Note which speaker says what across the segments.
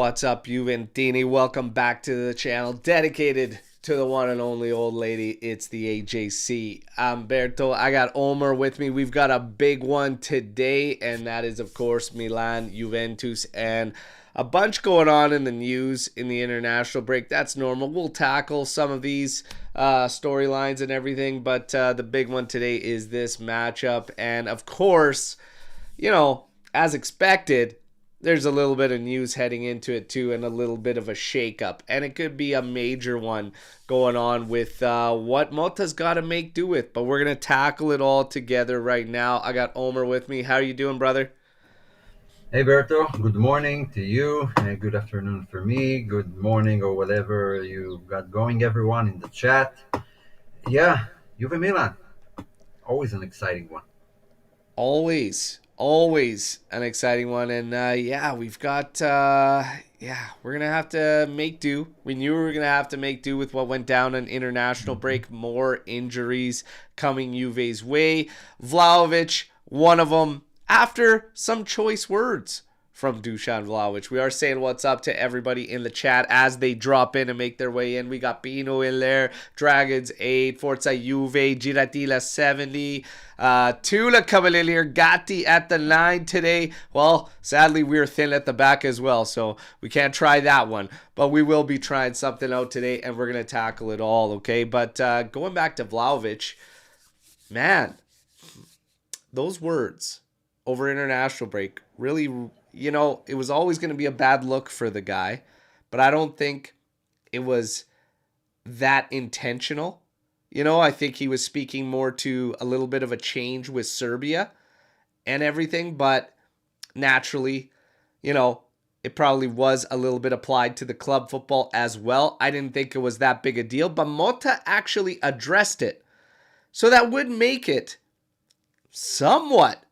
Speaker 1: What's up, Juventini? Welcome back to the channel dedicated to the one and only old lady. It's the AJC. Alberto. I got Omer with me. We've got a big one today, and that is, of course, Milan, Juventus, and a bunch going on in the news in the international break. That's normal. We'll tackle some of these storylines and everything, but the big one today is this matchup. And, of course, as expected, there's a little bit of news heading into it too, and a little bit of a shakeup, and it could be a major one going on with what Motta's got to make do with. But we're gonna tackle it all together right now. I got Omer with me. How are you doing, brother?
Speaker 2: Hey Alberto, good morning to you, and good afternoon for me, good morning or whatever you got going, everyone in the chat. Yeah, Juve Milan, always an exciting one.
Speaker 1: Always an exciting one, and we've got we're gonna have to make do. We knew we were gonna have to make do with what went down on international break. More injuries coming Juve's way. Vlahović, one of them, after some choice words from Dusan Vlahović. We are saying what's up to everybody in the chat as they drop in and make their way in. We got Pino in there, Dragons 8, Forza Juve, Giratila 70, Tula Cavalier, Gatti at the 9 today. Well, sadly, we're thin at the back as well, so we can't try that one. But we will be trying something out today, and we're going to tackle it all, okay? But going back to Vlahović, man, those words over international break really, it was always going to be a bad look for the guy, but I don't think it was that intentional. I think he was speaking more to a little bit of a change with Serbia and everything, but naturally, it probably was a little bit applied to the club football as well. I didn't think it was that big a deal, but Motta actually addressed it. So that would make it somewhat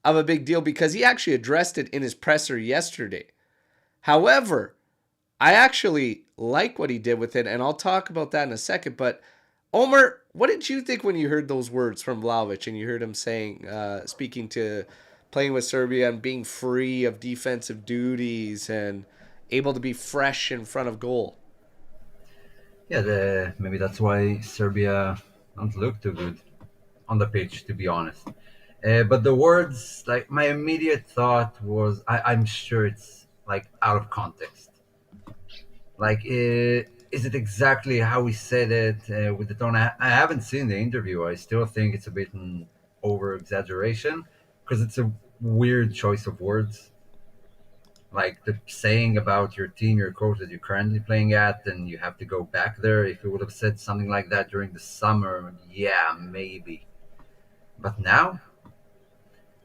Speaker 1: of a big deal because he actually addressed it in his presser yesterday. However, I actually like what he did with it, and I'll talk about that in a second. But Omer, what did you think when you heard those words from Vlahović and you heard him saying, speaking to playing with Serbia and being free of defensive duties and able to be fresh in front of goal?
Speaker 2: Yeah, maybe that's why Serbia don't look too good on the pitch, to be honest. But the words, like my immediate thought was, I'm sure it's like out of context. Like, is it exactly how he said it with the tone? I haven't seen the interview. I still think it's a bit an over exaggeration because it's a weird choice of words. Like the saying about your team, your coach that you're currently playing at, and you have to go back there. If you would have said something like that during the summer, yeah, maybe. But now,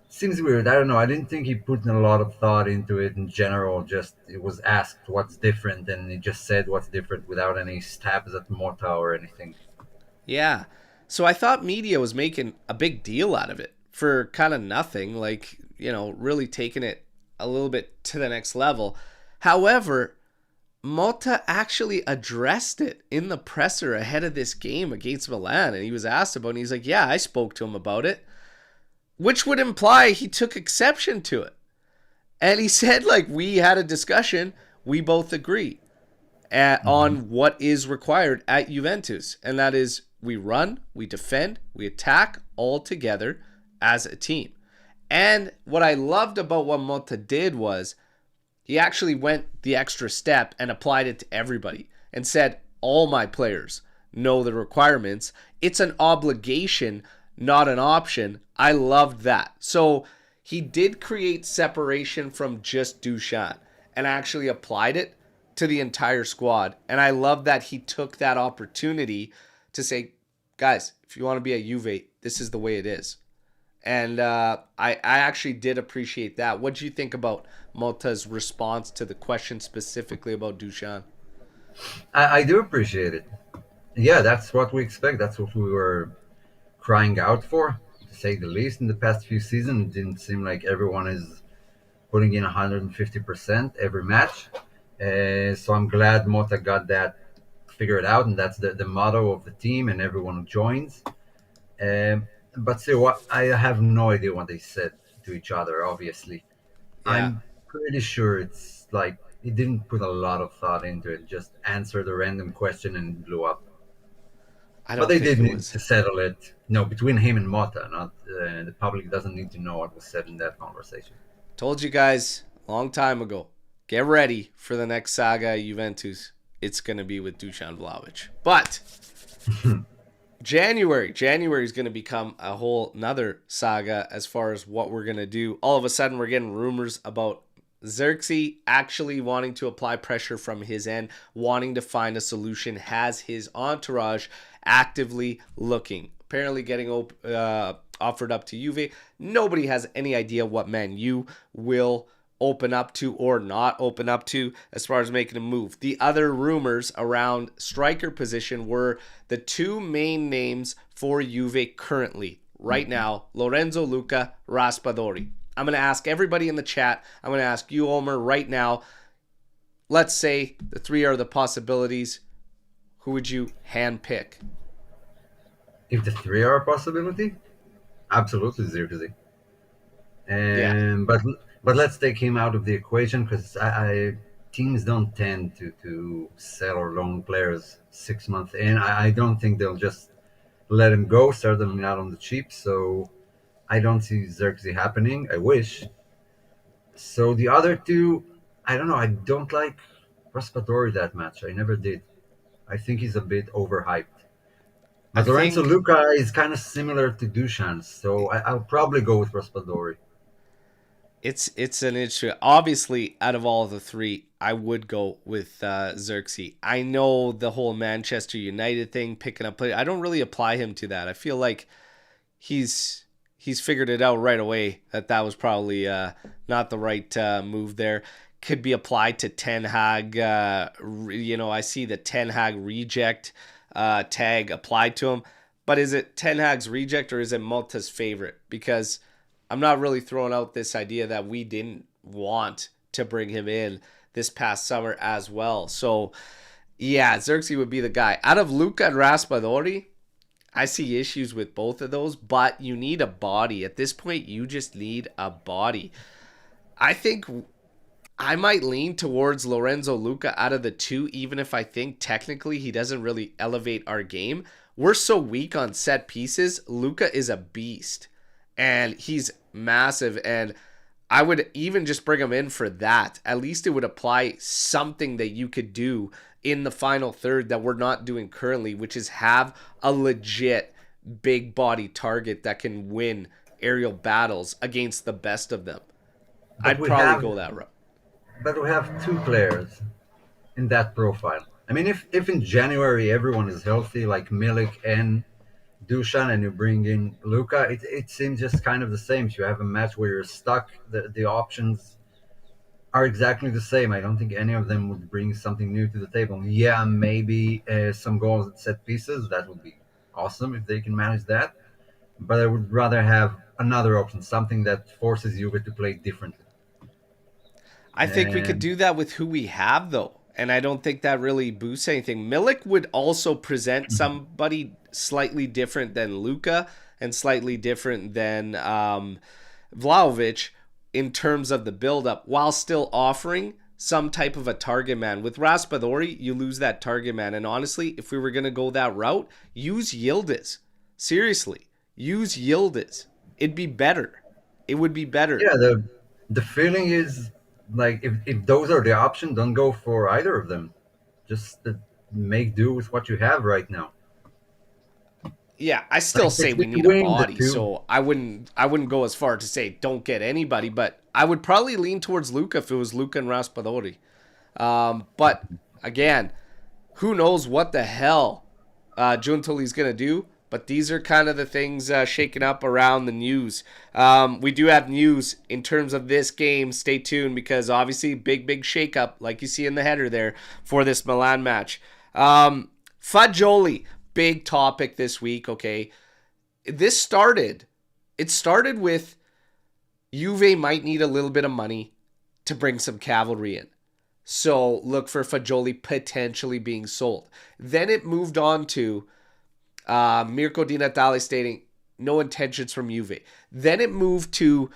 Speaker 2: seems weird. I don't know. I didn't think he put in a lot of thought into it in general. Just it was asked what's different, and he just said what's different without any stabs at Mota or anything.
Speaker 1: Yeah. So I thought media was making a big deal out of it for kind of nothing, like, really taking it a little bit to the next level. However, Motta actually addressed it in the presser ahead of this game against Milan, and he was asked about it, and he's like, yeah, I spoke to him about it, which would imply he took exception to it. And he said, like, we had a discussion, we both agree
Speaker 2: Hmm.
Speaker 1: on what is required at Juventus, and that is we run, we defend, we attack all together as a team. And what I loved about what Motta did was he actually went the extra step and applied it to everybody and said, all my players know the requirements. It's an obligation, not an option. I loved that. So he did create separation from just Dusan and actually applied it to the entire squad. And I love that he took that opportunity to say, guys, if you want to be a Juve, this is the way it is. And I actually did appreciate that. What do you think about Mota's response to the question specifically about Dusan?
Speaker 2: I do appreciate it. Yeah, that's what we expect. That's what we were crying out for, to say the least. In the past few seasons, it didn't seem like everyone is putting in 150% every match. So I'm glad Mota got that figured out, and that's the motto of the team and everyone who joins. But still, what I have no idea what they said to each other. Obviously,
Speaker 1: Yeah.
Speaker 2: I'm pretty sure it's like he didn't put a lot of thought into it. Just answered a random question and blew up.
Speaker 1: I
Speaker 2: But
Speaker 1: don't
Speaker 2: they
Speaker 1: think
Speaker 2: did
Speaker 1: it
Speaker 2: need
Speaker 1: was.
Speaker 2: to settle it. No, between him and Mota. Not the public doesn't need to know what was said in that conversation.
Speaker 1: Told you guys a long time ago. Get ready for the next saga at Juventus. It's going to be with Dusan Vlahović. But January is going to become a whole nother saga as far as what we're going to do. All of a sudden, we're getting rumors about Xerxes actually wanting to apply pressure from his end, wanting to find a solution, has his entourage actively looking. Apparently getting offered up to Juve. Nobody has any idea what Man U will open up to or not open up to as far as making a move. The other rumors around striker position were the two main names for Juve currently, right now, Lorenzo Luca, Raspadori. I'm going to ask everybody in the chat. I'm going to ask you, Omer, right now. Let's say the three are the possibilities. Who would you handpick?
Speaker 2: If the three are a possibility, absolutely Zirkzee.
Speaker 1: Yeah.
Speaker 2: But let's take him out of the equation because I teams don't tend to sell or loan players 6 months in. I don't think they'll just let him go. Certainly not on the cheap. So I don't see Xerxes happening. I wish. So the other two, I don't know. I don't like Raspadori that much. I never did. I think he's a bit overhyped.
Speaker 1: I
Speaker 2: But Lorenzo
Speaker 1: think
Speaker 2: Luca is kind of similar to Dushan, so I'll probably go with Raspadori.
Speaker 1: it's an issue. Obviously, out of all of the three, I would go with Xerxes. I know the whole Manchester United thing, picking up play. I don't really apply him to that. I feel like he's figured it out right away that was probably not the right move there. Could be applied to Ten Hag. I see the Ten Hag reject tag applied to him. But is it Ten Hag's reject or is it Malta's favorite? Because I'm not really throwing out this idea that we didn't want to bring him in this past summer as well. So, yeah, Xerxes would be the guy. Out of Luca and Raspadori, I see issues with both of those, but you need a body. At this point, you just need a body. I think I might lean towards Lorenzo Luca out of the two, even if I think technically he doesn't really elevate our game. We're so weak on set pieces. Luca is a beast, and he's massive, and I would even just bring him in for that. At least it would apply something that you could do in the final third that we're not doing currently, which is have a legit big body target that can win aerial battles against the best of them.
Speaker 2: But
Speaker 1: I'd
Speaker 2: we
Speaker 1: probably
Speaker 2: have
Speaker 1: go that route.
Speaker 2: but we have two players in that profile. I mean, if in January everyone is healthy, like Milik and Dushan, and you bring in Luca, it seems just kind of the same. If you have a match where you're stuck, the options are exactly the same. I don't think any of them would bring something new to the table. Yeah, maybe some goals at set pieces. That would be awesome if they can manage that. But I would rather have another option, something that forces you to play differently.
Speaker 1: I think we could
Speaker 2: And
Speaker 1: do that with who we have, though. And I don't think that really boosts anything. Milik would also present somebody slightly different than Luca and slightly different than Vlahović in terms of the build-up, while still offering some type of a target man. With Raspadori, you lose that target man. And honestly, if we were going to go that route, use Yildiz. Seriously, use Yildiz. It'd be better. It would be better.
Speaker 2: yeah, the feeling is like if those are the options, don't go for either of them. Just make do with what you have right now.
Speaker 1: Yeah, I still
Speaker 2: Like
Speaker 1: say we need a
Speaker 2: between the
Speaker 1: body,
Speaker 2: two,
Speaker 1: so I wouldn't go as far to say don't get anybody, but I would probably lean towards Luca if it was Luca and Raspadori. But again, who knows what the hell Giuntoli's gonna do? But these are kind of the things shaking up around the news. We do have news in terms of this game. Stay tuned because obviously big shakeup, like you see in the header there for this Milan match. Fagioli, big topic this week. Okay, it started with Juve might need a little bit of money to bring some cavalry in. So look for Fagioli potentially being sold. Then it moved on to Mirko Di Natale stating no intentions from Juve. Then it moved to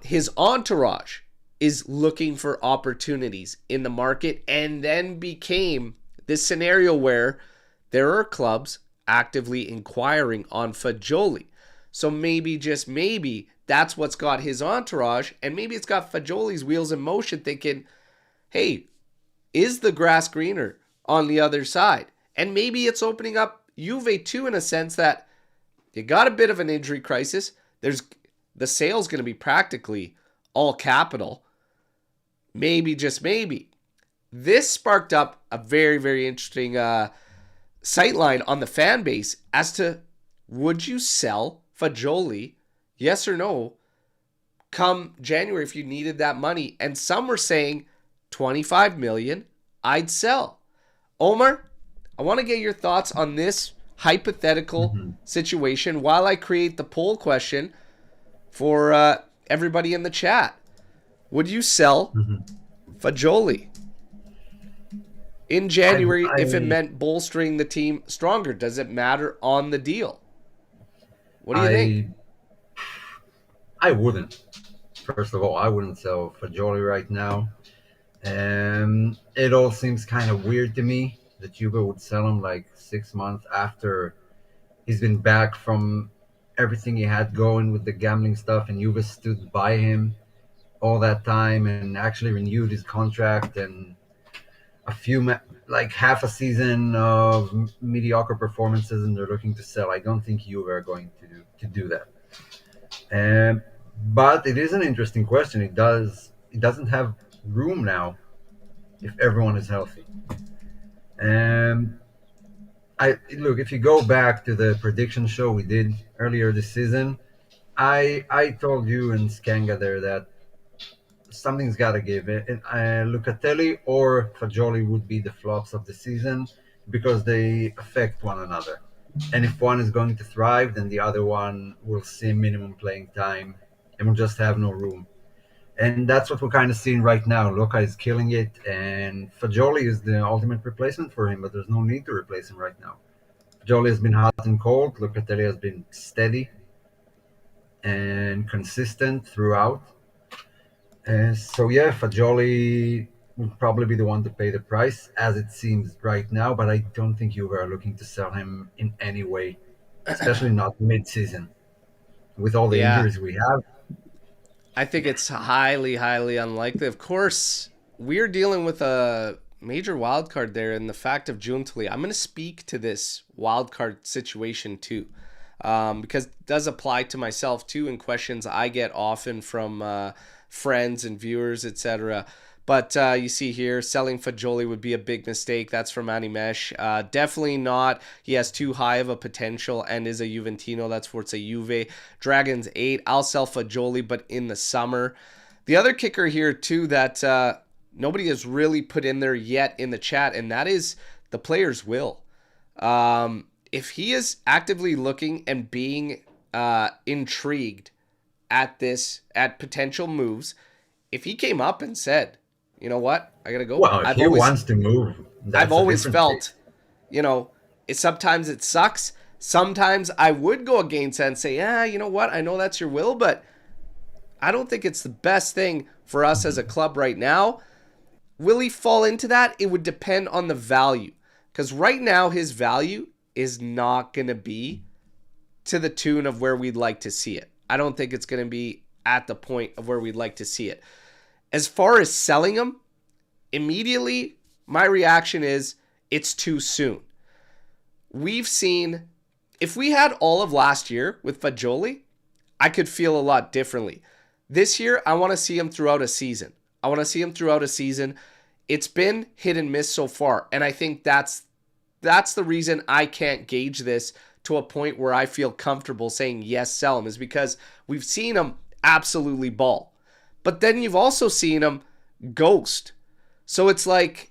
Speaker 1: his entourage is looking for opportunities in the market, and then became this scenario where there are clubs actively inquiring on Fagioli. So maybe, just maybe, that's what's got his entourage, and maybe it's got Fagioli's wheels in motion thinking, hey, is the grass greener on the other side? And maybe it's opening up Juve too, in a sense that you got a bit of an injury crisis. The sale's going to be practically all capital. Maybe, just maybe, this sparked up a very, very interesting sightline on the fan base as to, would you sell Fagioli, yes or no, come January if you needed that money? And some were saying 25 million, I'd sell. Omer, I want to get your thoughts on this hypothetical situation while I create the poll question for everybody in the chat. Would you sell Fagioli in January if it meant bolstering the team stronger? Does it matter on the deal? What do you think?
Speaker 2: I wouldn't. First of all, I wouldn't sell Fagioli right now. It all seems kind of weird to me that Juve would sell him like 6 months after he's been back from everything he had going with the gambling stuff, and Juve stood by him all that time and actually renewed his contract, and like half a season of mediocre performances, and they're looking to sell. I don't think Juve are going to do that. But it is an interesting question. It doesn't have room now if everyone is healthy. Look, if you go back to the prediction show we did earlier this season, I told you and Skanga there that something's got to give. Lucatelli or Fagioli would be the flops of the season because they affect one another. And if one is going to thrive, then the other one will see minimum playing time and will just have no room. And that's what we're kind of seeing right now. Luca is killing it, and Fagioli is the ultimate replacement for him, but there's no need to replace him right now. Fagioli has been hot and cold. Lucatelli has been steady and consistent throughout. So yeah, Fagioli would probably be the one to pay the price, as it seems right now, but I don't think you are looking to sell him in any way, especially not mid-season. With all the injuries we have,
Speaker 1: I think it's highly, highly unlikely. Of course, we're dealing with a major wild card there in the fact of Giuntoli. I'm going to speak to this wild card situation too, because it does apply to myself too in questions I get often from friends and viewers, etc. But you see here, selling Fagioli would be a big mistake. That's from Animesh. Definitely not. He has too high of a potential and is a Juventino. That's Forza Juve. Dragons 8. I'll sell Fagioli, but in the summer. The other kicker here, too, that nobody has really put in there yet in the chat, and that is the player's will. If he is actively looking and being intrigued at potential moves, if he came up and said, you know what, I gotta go.
Speaker 2: Well, if he wants to move,
Speaker 1: I've always felt, sometimes it sucks. Sometimes I would go against that and say, yeah, you know what, I know that's your will, but I don't think it's the best thing for us as a club right now. Will he fall into that? It would depend on the value, because right now his value is not going to be to the tune of where we'd like to see it. I don't think it's going to be at the point of where we'd like to see it. As far as selling him, immediately my reaction is it's too soon. We've seen, if we had all of last year with Fagioli, I could feel a lot differently. This year, I want to see him throughout a season. It's been hit and miss so far, and I think that's the reason I can't gauge this to a point where I feel comfortable saying yes, sell him, is because we've seen him absolutely ball. But then you've also seen him ghost. So it's like,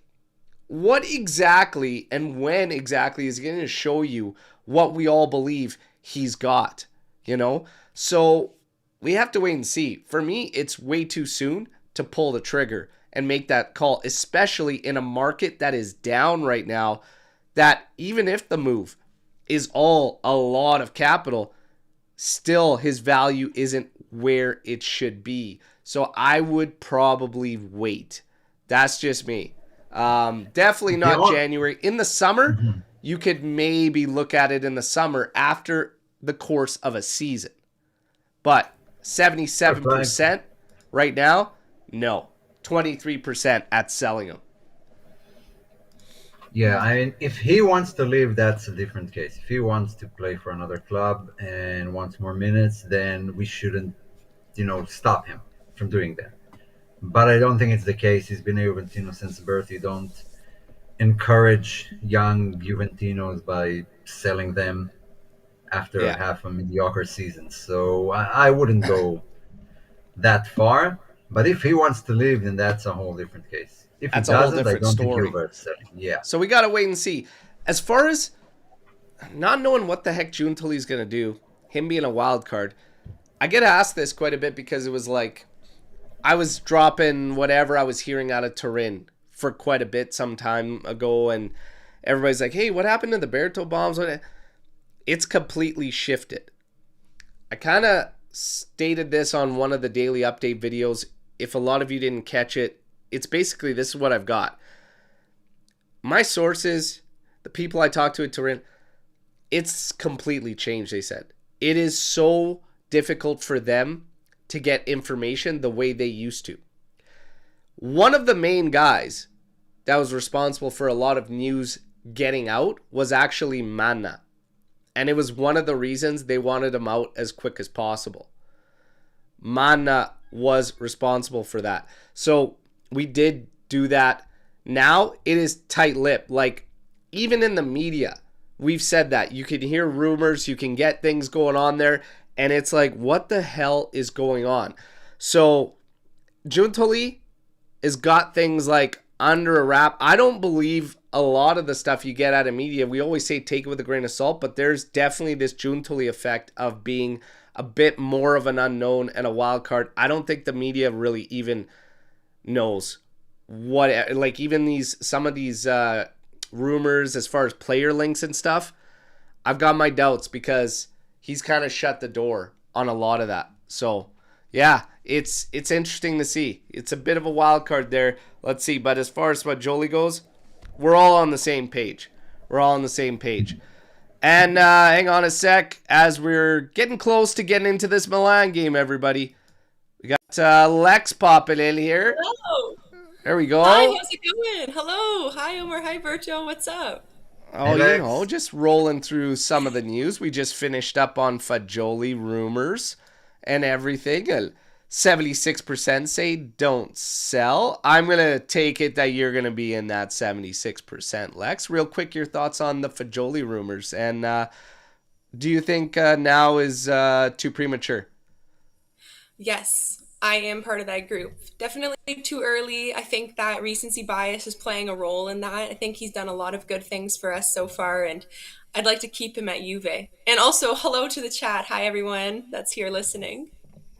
Speaker 1: what exactly and when exactly is going to show you what we all believe he's got, So we have to wait and see. For me, it's way too soon to pull the trigger and make that call, especially in a market that is down right now, that even if the move is all a lot of capital, still his value isn't where it should be. So I would probably wait. That's just me. Definitely not January. In the summer, you could maybe look at it in the summer after the course of a season. But 77% right now, no. 23% at selling him.
Speaker 2: Yeah, I mean, if he wants to leave, that's a different case. If he wants to play for another club and wants more minutes, then we shouldn't, stop him from doing that. But I don't think it's the case. He's been a Juventino since birth. You don't encourage young Juventinos by selling them after half a mediocre season. So I wouldn't go that far. But if he wants to leave, then that's a whole different case. If
Speaker 1: That's
Speaker 2: he
Speaker 1: a whole
Speaker 2: doesn't, I
Speaker 1: different
Speaker 2: don't
Speaker 1: story.
Speaker 2: think you're worth selling. Yeah.
Speaker 1: So we got to wait and see. As far as not knowing what the heck Giuntoli's going to do, him being a wild card, I get asked this quite a bit because it was like I was dropping whatever I was hearing out of Turin for quite a bit some time ago, and everybody's like, hey, what happened to the Berto bombs? It's completely shifted. I kind of stated this on one of the daily update videos. If a lot of you didn't catch it, it's basically this is what I've got. My sources, the people I talked to at Turin, it's completely changed, they said. It is so difficult for them to get information the way they used to. One of the main guys that was responsible for a lot of news getting out was actually Manna. And it was one of the reasons they wanted him out as quick as possible. Manna was responsible for that. So we did do that. Now it is tight-lipped. Like, even in the media, we've said that. You can hear rumors, you can get things going on there, and it's like, what the hell is going on? So Giuntoli has got things like under a wrap. I don't believe a lot of the stuff you get out of media. We always say take it with a grain of salt, but there's definitely this Giuntoli effect of being a bit more of an unknown and a wild card. I don't think the media really even knows what, like, even some of these rumors as far as player links and stuff. I've got my doubts because he's kind of shut the door on a lot of that. So yeah, it's interesting to see. It's a bit of a wild card there. Let's see. But as far as Fagioli goes, we're all on the same page. We're all on the same page. And hang on a sec. As we're getting close to getting into this Milan game, everybody, we got Lex popping in here.
Speaker 3: Hello.
Speaker 1: There we go.
Speaker 3: Hi, how's it going? Hello. Hi, Omer. Hi, Alberto. What's up?
Speaker 1: Oh, hey, just rolling through some of the news. We just finished up on Fagioli rumors and everything. 76% say don't sell. I'm going to take it that you're going to be in that 76%, Lex. Real quick, your thoughts on the Fagioli rumors. And do you think now is too premature?
Speaker 3: Yes, I am part of that group. Definitely too early. I think that recency bias is playing a role in that. I think he's done a lot of good things for us so far, and I'd like to keep him at Juve. And also, hello to the chat. Hi, everyone that's here listening.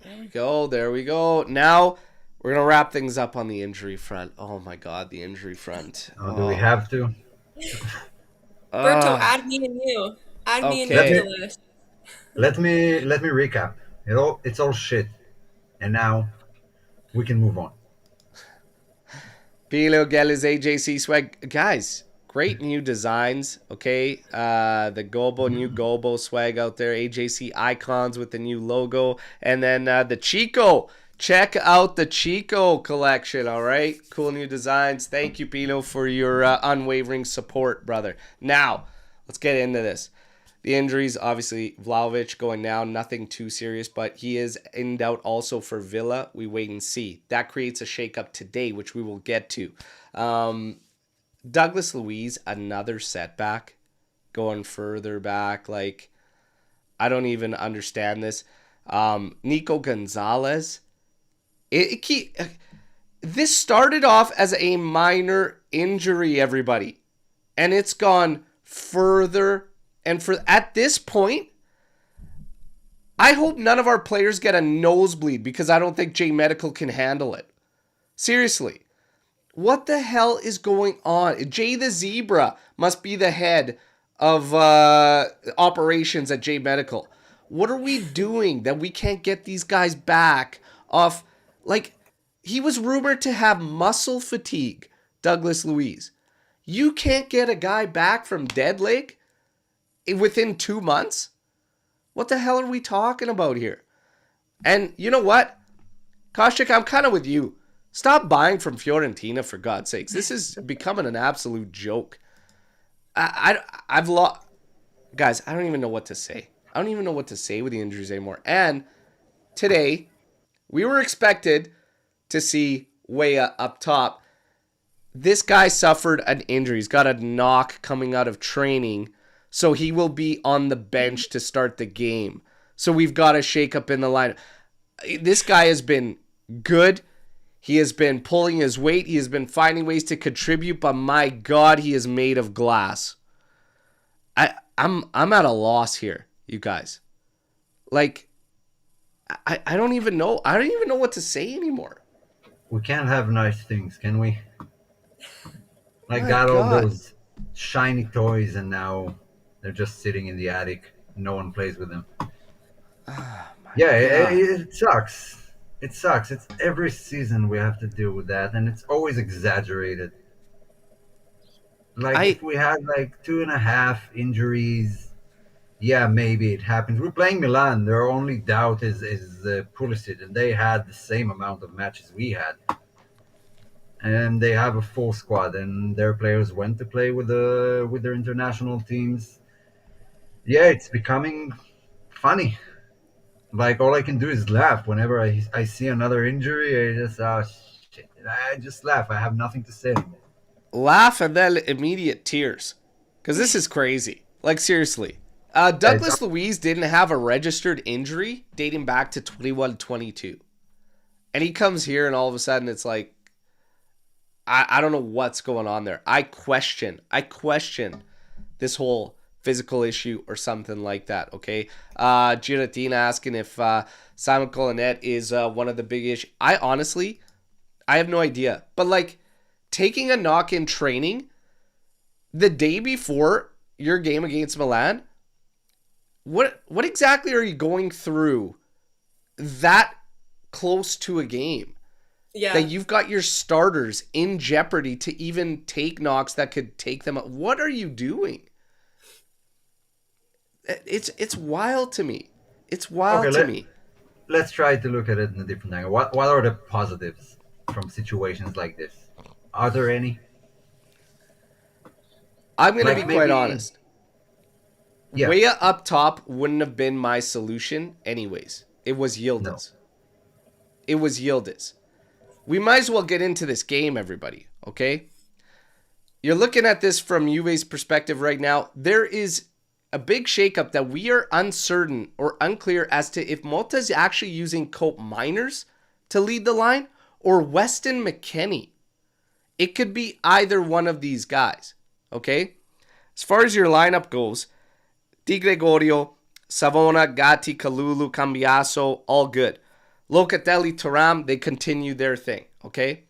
Speaker 1: There we go. Now we're going to wrap things up on the injury front. Oh, my God, the injury front.
Speaker 2: Do we have to?
Speaker 3: Berto, add me and you. Add me and you to the list.
Speaker 2: Let me recap. It's all shit. And now we can move on.
Speaker 1: Pilo Gellis AJC swag. Guys, great new designs, okay? The new Gobo swag out there. AJC icons with the new logo. And then the Chico. Check out the Chico collection, all right? Cool new designs. Thank you, Pilo, for your unwavering support, brother. Now, let's get into this. The injuries, obviously, Vlahović going down, nothing too serious, but he is in doubt also for Villa. We wait and see. That creates a shakeup today, which we will get to. Douglas Luiz, another setback, going further back. Like, I don't even understand this. Nico Gonzalez. This started off as a minor injury, everybody, and it's gone further. And at this point, I hope none of our players get a nosebleed because I don't think J Medical can handle it. Seriously. What the hell is going on? Jay the Zebra must be the head of operations at J Medical. What are we doing that we can't get these guys back off? Like, he was rumored to have muscle fatigue, Douglas Luiz. You can't get a guy back from dead leg within 2 months? What the hell are we talking about here? And you know what? Koshik, I'm kind of with you. Stop buying from Fiorentina, for God's sakes. This is becoming an absolute joke. I've lost... Guys, I don't even know what to say. I don't even know what to say with the injuries anymore. And today, we were expected to see Weah up top. This guy suffered an injury. He's got a knock coming out of training, so he will be on the bench to start the game. So we've got a shakeup in the lineup. This guy has been good. He has been pulling his weight. He has been finding ways to contribute, but my God, he is made of glass. I'm at a loss here, you guys. Like, I don't even know. I don't even know what to say anymore.
Speaker 2: We can't have nice things, can we? Like,
Speaker 1: My
Speaker 2: got all
Speaker 1: God.
Speaker 2: those shiny toys, and now they're just sitting in the attic. No one plays with them. Yeah,
Speaker 1: God.
Speaker 2: it sucks. It sucks. It's every season we have to deal with that, and it's always exaggerated. Like, if we had like 2.5 injuries, yeah, maybe it happens. We're playing Milan. Their only doubt is Pulisic, and they had the same amount of matches we had, and they have a full squad, and their players went to play with their international teams. Yeah, it's becoming funny. Like, all I can do is laugh whenever I see another injury. Shit. I just laugh. I have nothing to say anymore.
Speaker 1: Laugh and then immediate tears. Because this is crazy. Like, seriously. Douglas Luiz didn't have a registered injury dating back to 21-22. And he comes here and all of a sudden it's like, I don't know what's going on there. I question this whole physical issue or something like that, okay? Giratina asking if Simon Colonet is one of the big issues. I have no idea. But, like, taking a knock in training the day before your game against Milan, what exactly are you going through that close to a game?
Speaker 3: Yeah.
Speaker 1: That you've got your starters in jeopardy to even take knocks that could take them up. What are you doing? It's wild to me. It's wild to me.
Speaker 2: Let's try to look at it in a different angle. What are the positives from situations like this? Are there any?
Speaker 1: I'm going to be quite honest.
Speaker 2: Yeah.
Speaker 1: Weah up top wouldn't have been my solution anyways. It was Yildiz.
Speaker 2: No.
Speaker 1: It was Yildiz. We might as well get into this game, everybody, okay? You're looking at this from Juve's perspective right now. There is a big shakeup that we are uncertain or unclear as to if Mota is actually using Koopmeiners to lead the line or Weston McKennie. It could be either one of these guys, okay? As far as your lineup goes, Di Gregorio, Savona, Gatti, Kalulu, Cambiaso, all good. Locatelli, Thuram, they continue their thing, okay?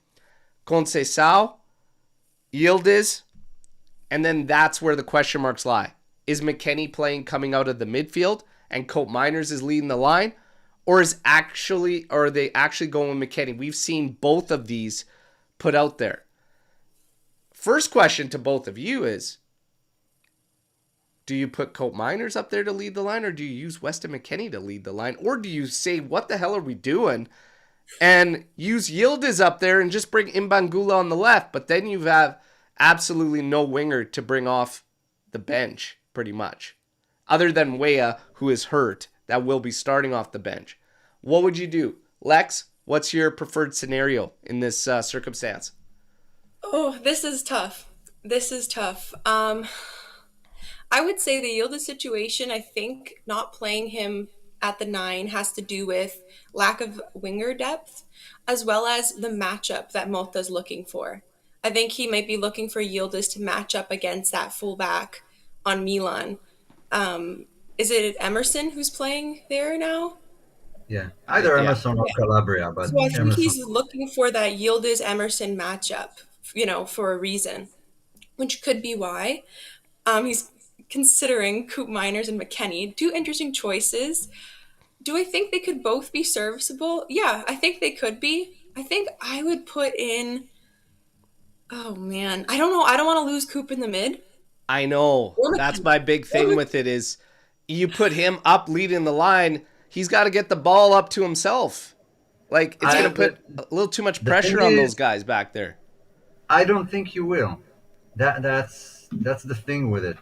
Speaker 1: Conceição, Yildiz, and then that's where the question marks lie. Is McKennie playing coming out of the midfield and Koopmeiners is leading the line? Or are they actually going with McKennie? We've seen both of these put out there. First question to both of you is, do you put Koopmeiners up there to lead the line, or do you use Weston McKennie to lead the line? Or do you say, what the hell are we doing? And use Yildiz up there and just bring Imbangula on the left, but then you have absolutely no winger to bring off the bench, pretty much. Other than Weah, who is hurt, that will be starting off the bench. What would you do? Lex, what's your preferred scenario in this circumstance?
Speaker 3: Oh, this is tough. I would say the Yildiz situation, I think not playing him at the 9 has to do with lack of winger depth, as well as the matchup that Mota's looking for. I think he might be looking for Yildiz to match up against that fullback on Milan. Is it Emerson who's playing there now?
Speaker 2: Yeah, either Emerson or Calabria, but
Speaker 3: So I think
Speaker 2: Emerson.
Speaker 3: he's looking for that Yildiz Emerson matchup, for a reason, which could be why. He's considering Koopmeiners and McKennie, two interesting choices. Do I think they could both be serviceable? Yeah, I think they could be. I think I would put in. Oh man, I don't know. I don't want to lose Coop in the mid.
Speaker 1: I know.
Speaker 3: Or
Speaker 1: That's
Speaker 3: McKennie.
Speaker 1: my big thing with it is you put him up leading the line, he's got to get the ball up to himself. Like it's going to
Speaker 2: But
Speaker 1: put a little too much
Speaker 2: the thing
Speaker 1: pressure on those
Speaker 2: is,
Speaker 1: guys back there.
Speaker 2: I don't think you will. That's the thing with it.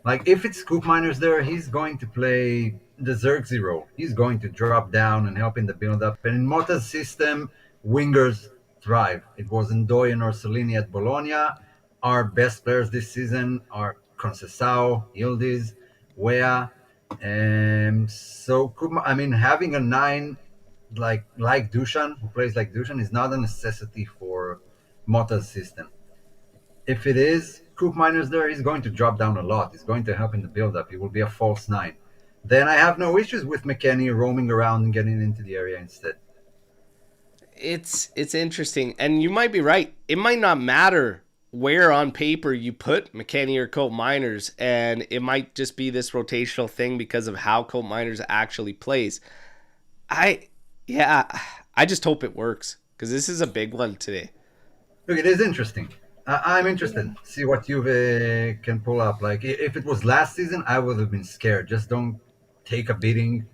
Speaker 2: Like if it's Koopmeiners there, he's going to play the Xerxes role. He's going to drop down and help in the build up. And in Motta's system, wingers thrive. It was Ndoye and Orsolini at Bologna. Our best players this season are Conceição, Yildiz, Wea. So I mean, having a nine like Dushan, who plays like Dushan, is not a necessity for Motta's system. If it is Koopmeiners there, he's going to drop down a lot. He's going to help in the build-up. He will be a false nine. Then I have no issues with McKennie roaming around and getting into the area instead.
Speaker 1: It's interesting, and you might be right. It might not matter where on paper you put McKennie or Koopmeiners, and it might just be this rotational thing because of how Koopmeiners actually plays. I just hope it works because this is a big one today.
Speaker 2: Look, it is interesting. I'm interested. See what Juve can pull up. Like if it was last season, I would have been scared. Just don't take a beating.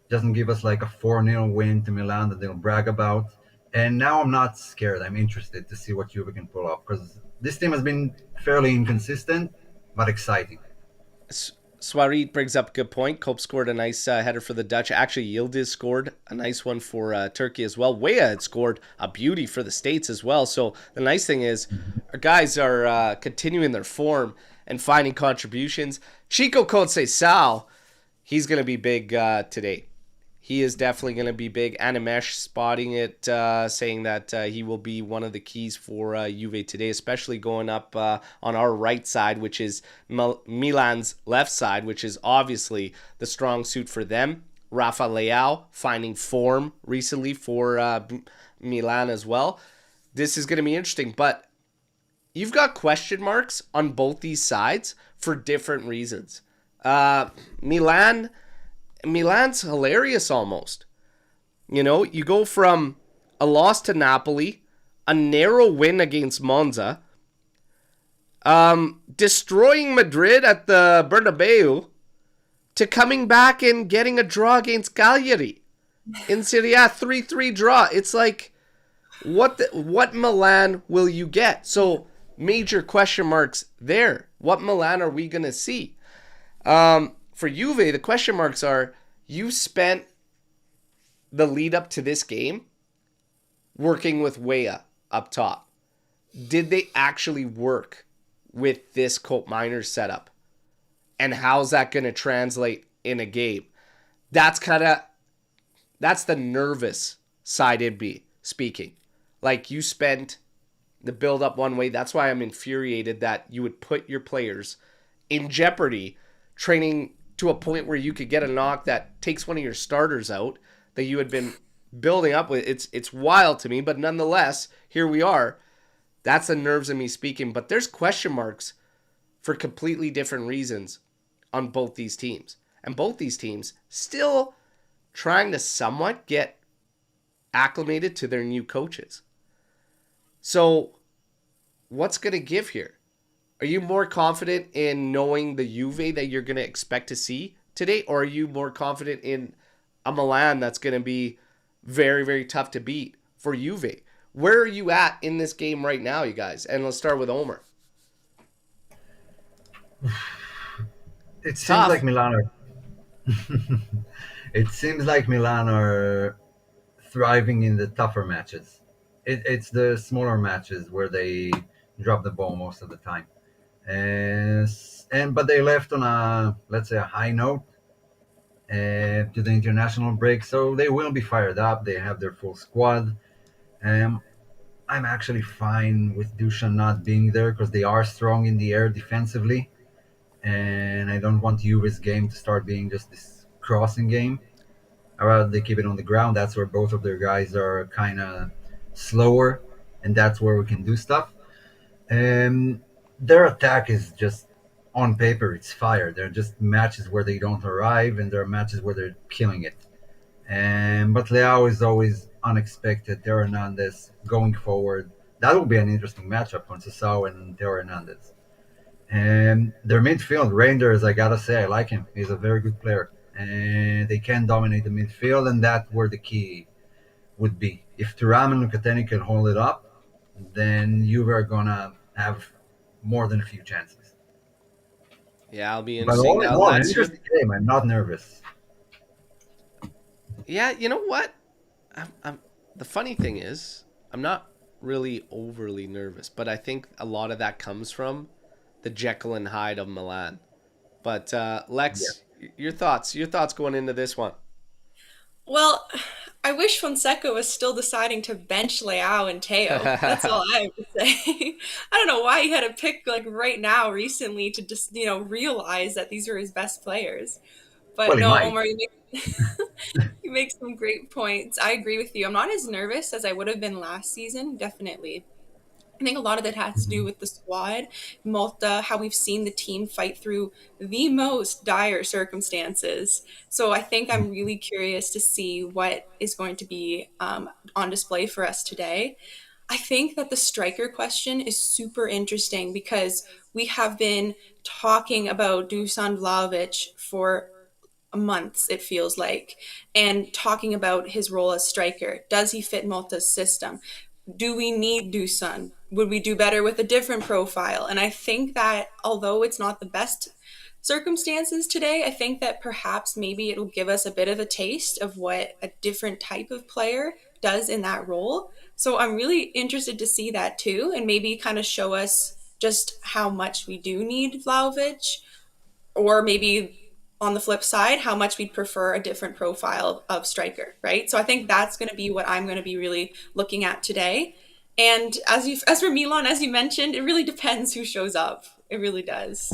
Speaker 2: Doesn't give us like a 4-0 win to Milan that they'll brag about. And now I'm not scared. I'm interested to see what Juve can pull up because this team has been fairly inconsistent, but exciting.
Speaker 1: Swarit brings up a good point. Cope scored a nice header for the Dutch. Actually, Yildiz scored a nice one for Turkey as well. Wea had scored a beauty for the States as well. So the nice thing is our guys are continuing their form and finding contributions. Chico Conceição, he's going to be big today. He is definitely going to be big. Animesh spotting it, saying that he will be one of the keys for Juve today, especially going up on our right side, which is Milan's left side, which is obviously the strong suit for them. Rafa Leao finding form recently for Milan as well. This is going to be interesting, but you've got question marks on both these sides for different reasons. Milan's hilarious almost. You know, you go from a loss to Napoli, a narrow win against Monza, destroying Madrid at the Bernabeu, to coming back and getting a draw against Cagliari in Serie A, 3-3 draw. It's like, what Milan will you get? So, major question marks there. What Milan are we going to see? For Juve, the question marks are, you spent the lead up to this game working with Wea up top. Did they actually work with this Koopmeiners setup? And how's that going to translate in a game? That's the nervous side in me speaking. Like, you spent the build up one way. That's why I'm infuriated that you would put your players in jeopardy training to a point where you could get a knock that takes one of your starters out that you had been building up with. It's wild to me, but nonetheless, here we are. That's the nerves of me speaking, but there's question marks for completely different reasons on both these teams. And both these teams still trying to somewhat get acclimated to their new coaches. So, what's going to give here? Are you more confident in knowing the Juve that you're going to expect to see today? Or are you more confident in a Milan that's going to be very, very tough to beat for Juve? Where are you at in this game right now, you guys? And let's start with Omer.
Speaker 2: It seems like Milan are... It seems like Milan are thriving in the tougher matches. It's the smaller matches where they drop the ball most of the time. But they left on a, let's say, a high note to the international break, so they will be fired up. They have their full squad. I'm actually fine with Dushan not being there because they are strong in the air defensively, and I don't want Juve's game to start being just this crossing game. I'd rather they keep it on the ground. That's where both of their guys are kind of slower, and that's where we can do stuff. Their attack is just on paper it's fire. There are just matches where they don't arrive, and there are matches where they're killing it. And but Leao is always unexpected. Teo Hernandez going forward. That will be an interesting matchup on Sasao and Teo Hernandez. And their midfield, Rangers, I gotta say, I like him. He's a very good player, and they can dominate the midfield, and that's where the key would be. If Thuram and Locatelli can hold it up, then you are gonna have more than a few chances.
Speaker 1: Yeah, it'll be
Speaker 2: But
Speaker 1: interesting.
Speaker 2: all in
Speaker 1: Now,
Speaker 2: all, an
Speaker 1: Lex,
Speaker 2: interesting game. I'm not nervous.
Speaker 1: yeah, you know what? The funny thing is, I'm not really overly nervous, but I think a lot of that comes from the Jekyll and Hyde of Milan. But
Speaker 2: Yeah.
Speaker 1: Lex, your thoughts going into this one.
Speaker 3: Well, I wish Fonseca was still deciding to bench Leao and Teo. That's all I have to say. I don't know why he had to pick like right now recently to just, realize that these were his best players.
Speaker 2: Well,
Speaker 3: But
Speaker 2: he
Speaker 3: no,
Speaker 2: might.
Speaker 3: Omar, you make some great points. I agree with you. I'm not as nervous as I would have been last season, definitely. I think a lot of that has to do
Speaker 2: Mhm.
Speaker 3: with the squad, Malta, how we've seen the team fight through the most dire circumstances. So I think I'm really curious to see what is going to be on display for us today. I think that the striker question is super interesting because we have been talking about Dusan Vlahović for months, it feels like, and talking about his role as striker. Does he fit Malta's system? Do we need Dusan? Would we do better with a different profile? And I think that although it's not the best circumstances today, I think that perhaps maybe it'll give us a bit of a taste of what a different type of player does in that role. So I'm really interested to see that too, and maybe kind of show us just how much we do need Vlahovic, or maybe on the flip side, how much we'd prefer a different profile of striker, right? So I think that's going to be what I'm going to be really looking at today. And as for Milan, as you mentioned, it really depends who shows up. It really does.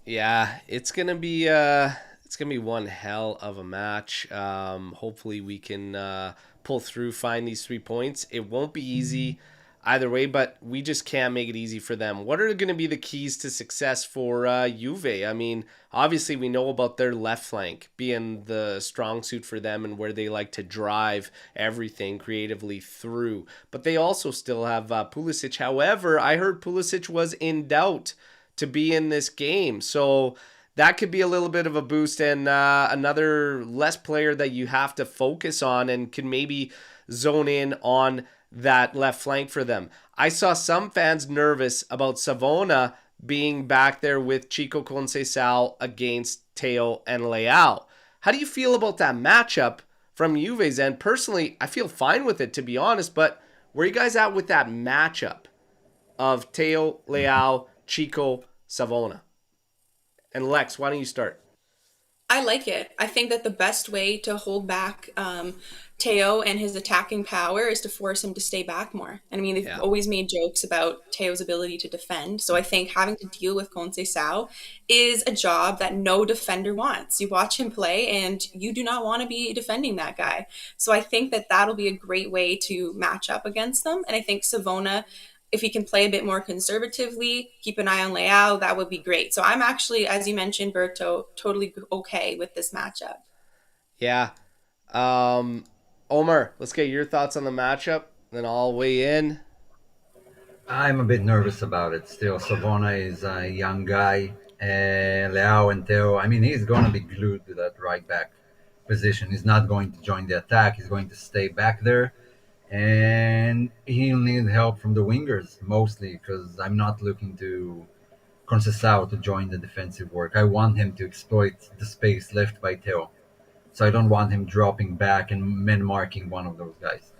Speaker 1: Yeah, it's gonna be one hell of a match. Hopefully we can pull through, find these 3 points. It won't be easy either way, but we just can't make it easy for them. What are going to be the keys to success for Juve? I mean, obviously we know about their left flank being the strong suit for them and where they like to drive everything creatively through. But they also still have Pulisic. However, I heard Pulisic was in doubt to be in this game. So that could be a little bit of a boost and another less player that you have to focus on and can maybe zone in on that left flank for them. I saw some fans nervous about Savona being back there with Chico Conceição against Teo and Leao. How do you feel about that matchup from Juve's end? Personally, I feel fine with it, to be honest, but where are you guys at with that matchup of Teo, Leao, Chico, Savona? And Lex, why don't you start?
Speaker 3: I like it. I think that the best way to hold back Teo and his attacking power is to force him to stay back more. And I mean, they've
Speaker 1: Yeah.
Speaker 3: always made jokes about Teo's ability to defend. So I think having to deal with Conceição is a job that no defender wants. You watch him play and you do not want to be defending that guy. So I think that that'll be a great way to match up against them. And I think Savona, if he can play a bit more conservatively, keep an eye on Leao, that would be great. So I'm actually, as you mentioned, Berto, totally okay with this matchup.
Speaker 1: Yeah. Um, Omer, let's get your thoughts on the matchup. Then I'll weigh in.
Speaker 2: I'm a bit nervous about it still. Savona is a young guy. Leao and Teo, I mean, he's going to be glued to that right back position. He's not going to join the attack. He's going to stay back there. And he'll need help from the wingers mostly because I'm not looking to Conceição to join the defensive work. I want him to exploit the space left by Teo. So I don't want him dropping back and men marking one of those guys.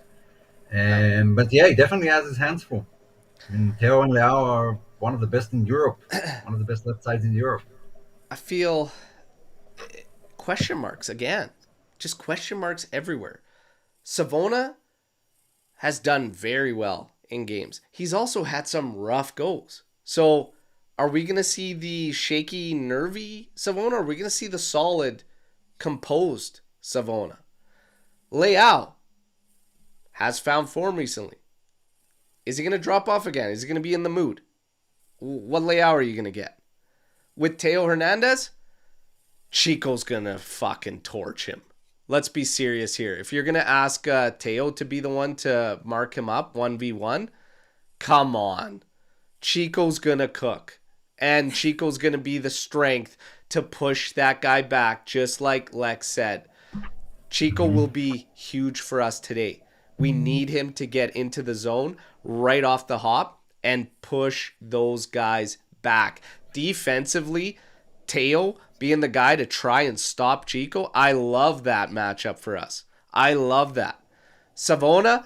Speaker 1: Yeah.
Speaker 2: But yeah, he definitely has his hands full. I mean, Teo and Leao are one of the best in Europe, one of the best left sides in Europe.
Speaker 1: I feel question marks again. Just question marks everywhere. Savona has done very well in games. He's also had some rough goals. So are we going to see the shaky, nervy Savona? Or are we going to see the solid, composed Savona? Leao has found form recently. Is he going to drop off again? Is he going to be in the mood? What Leao are you going to get? with Teo Hernandez, Chico's going to fucking torch him. Let's be serious here. If you're going to ask Teo to be the one to mark him up 1v1, come on. Chico's going to cook. And Chico's going to be the strength to push that guy back, just like Lex said. Chico will be huge for us today. We need him to get into the zone right off the hop and push those guys back. Defensively, Teo being the guy to try and stop Chico, I love that matchup for us. I love that. Savona,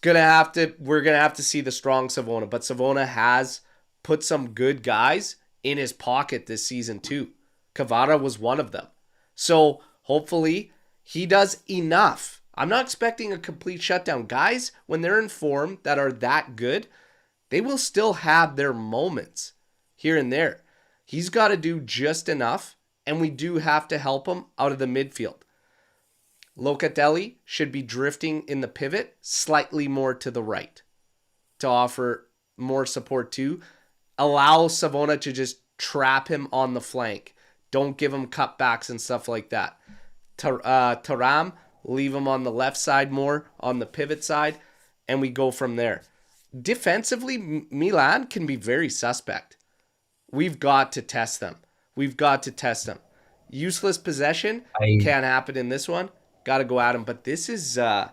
Speaker 1: we're gonna have to see the strong Savona, but Savona has put some good guys in his pocket this season too. Cavara was one of them. So hopefully he does enough. I'm not expecting a complete shutdown. Guys, when they're in form that are that good, they will still have their moments here and there. He's got to do just enough, and we do have to help him out of the midfield. Locatelli should be drifting in the pivot slightly more to the right to offer more support too. Allow Savona to just trap him on the flank. Don't give him cutbacks and stuff like that. Taram, leave him on the left side more, on the pivot side, and we go from there. Defensively, Milan can be very suspect. We've got to test them. Useless possession can't happen in this one. Got to go at him. But this is,
Speaker 2: I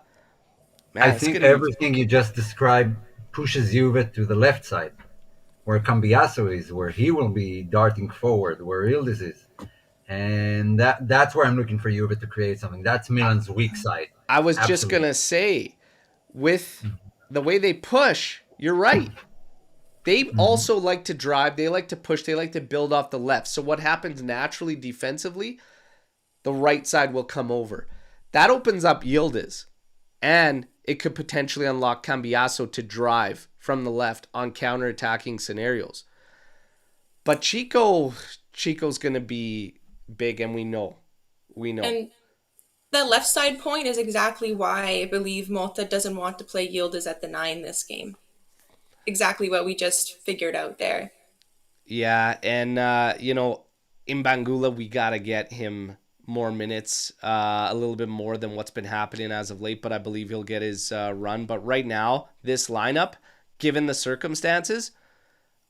Speaker 2: think everything you just described pushes Juve to the left side, where Cambiaso is, where he will be darting forward, where Yildiz is. And that's where I'm looking for Juve to create something. That's Milan's weak side.
Speaker 1: I was just going to say, with the way they push, you're right. They also like to drive. They like to push. They like to build off the left. So what happens naturally defensively, the right side will come over. That opens up Yildiz. And it could potentially unlock Cambiaso to drive from the left on counter-attacking scenarios. But Chico's going to be big, and we know.
Speaker 3: And the left side point is exactly why I believe Mota doesn't want to play Yildiz at the 9 this game. Exactly what we just figured out there.
Speaker 1: Yeah, and, in Bangula, we got to get him more minutes, a little bit more than what's been happening as of late, but I believe he'll get his run. But right now, this lineup, given the circumstances,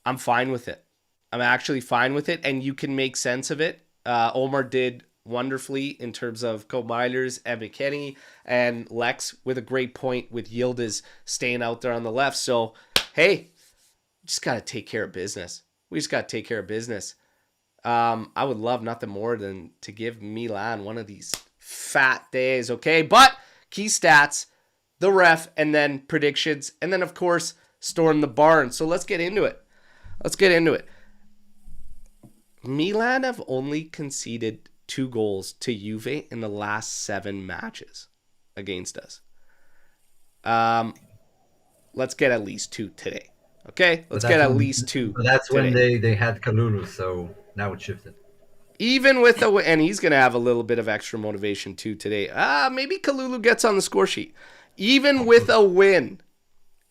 Speaker 1: I'm fine with it. I'm actually fine with it, and you can make sense of it. Omer did wonderfully in terms of Koopmeiners and McKennie, and Lex with a great point with Yildiz staying out there on the left. So, hey, just got to take care of business. We just got to take care of business. I would love nothing more than to give Milan one of these fat days, okay? But key stats, the ref, and then predictions, and then, of course, storm the barn. So let's get into it. Milan have only conceded 2 goals to Juve in the last 7 matches against us. Let's get at least 2 today. Okay? Let's get at least 2.
Speaker 2: That's
Speaker 1: today.
Speaker 2: when they had Kalulu, so now it shifted.
Speaker 1: Even with and he's going to have a little bit of extra motivation too today. Maybe Kalulu gets on the score sheet. Even with a win,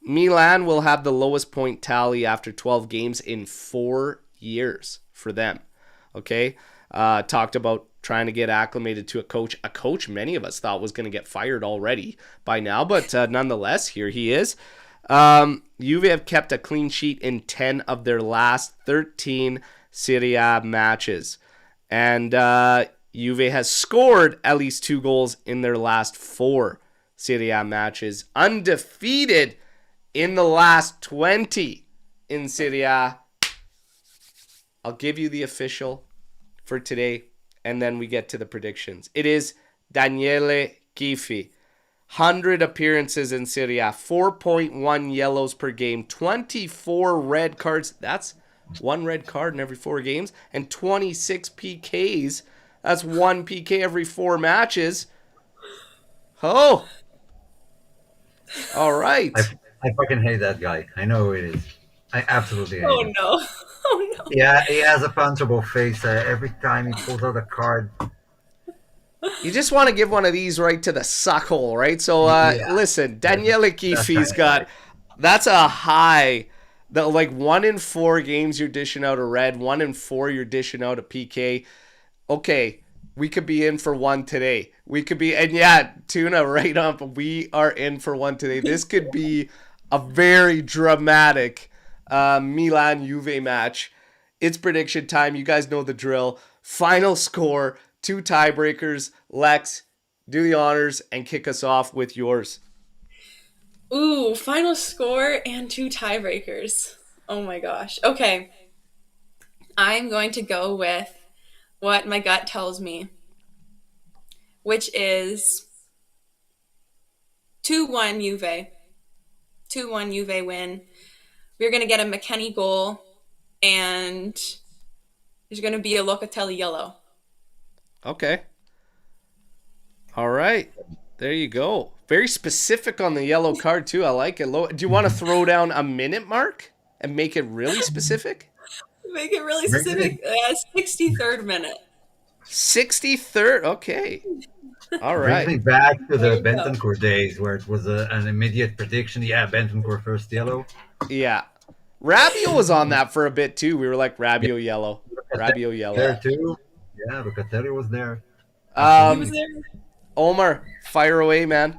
Speaker 1: Milan will have the lowest point tally after 12 games in 4 years for them. Okay? Talked about trying to get acclimated to a coach many of us thought was going to get fired already by now, but nonetheless, here he is. Juve have kept a clean sheet in 10 of their last 13 Serie A matches. And Juve has scored at least 2 goals in their last 4 Serie A matches. Undefeated in the last 20 in Serie A. I'll give you the official for today, and then we get to the predictions. It is Daniele Chiffi. 100 appearances in Serie A, 4.1 yellows per game, 24 red cards. That's 1 red card in every 4 games, and 26 PKs. That's 1 PK every 4 matches. Oh. All right.
Speaker 2: I fucking hate that guy. I know who it is. I absolutely hate him.
Speaker 3: No. Oh, no.
Speaker 2: Yeah, he has a punchable face every time he pulls out a card.
Speaker 1: You just want to give one of these right to the suck hole, right? So, listen, Daniele Chiffi's got... That's a high The like 1 in 4 games you're dishing out a red, 1 in 4 you're dishing out a PK. Okay, we could be in for one today. We could be, and yeah, Tuna right up. We are in for one today. This could be a very dramatic Milan Juve match. It's prediction time. You guys know the drill. Final score, 2 tiebreakers. Lex, do the honors and kick us off with yours.
Speaker 3: Ooh, final score and 2 tiebreakers. Oh my gosh. Okay. I'm going to go with what my gut tells me, which is 2-1 Juve. 2-1 Juve win. We're going to get a McKennie goal, and there's going to be a Locatelli yellow.
Speaker 1: Okay. All right. There you go. Very specific on the yellow card, too. I like it. Do you want to throw down a minute mark and make it really specific?
Speaker 3: Make it really specific. 63rd minute.
Speaker 1: 63rd? Okay. All right.
Speaker 2: Brings me back to the Bentancur days where it was an immediate prediction. Yeah, Bentancur first yellow.
Speaker 1: Yeah. Rabiot was on that for a bit, too. We were like, Rabiot yellow. Rabiot yellow.
Speaker 2: There, too. Yeah, Locatelli was there.
Speaker 3: He was there.
Speaker 1: Omer, fire away, man.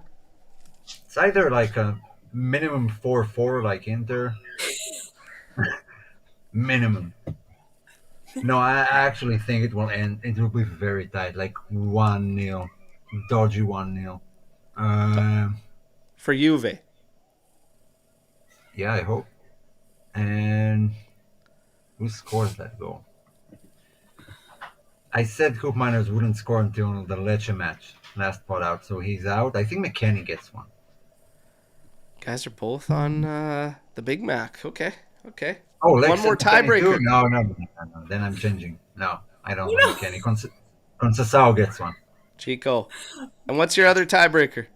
Speaker 2: It's either like a minimum 4-4 like Inter. Minimum. No, I actually think it will end. It will be very tight, like 1-0. Dodgy 1-0.
Speaker 1: For Juve.
Speaker 2: Yeah, I hope. And who scores that goal? I said Koopmeiners wouldn't score until the Lecce match, last pot out, so he's out. I think McKennie gets one.
Speaker 1: Guys are both on the Big Mac. Okay.
Speaker 2: Oh,
Speaker 1: one more tiebreaker.
Speaker 2: No. Then I'm changing. No, I don't like McKennie. Conceição gets one.
Speaker 1: Chico. And what's your other tiebreaker?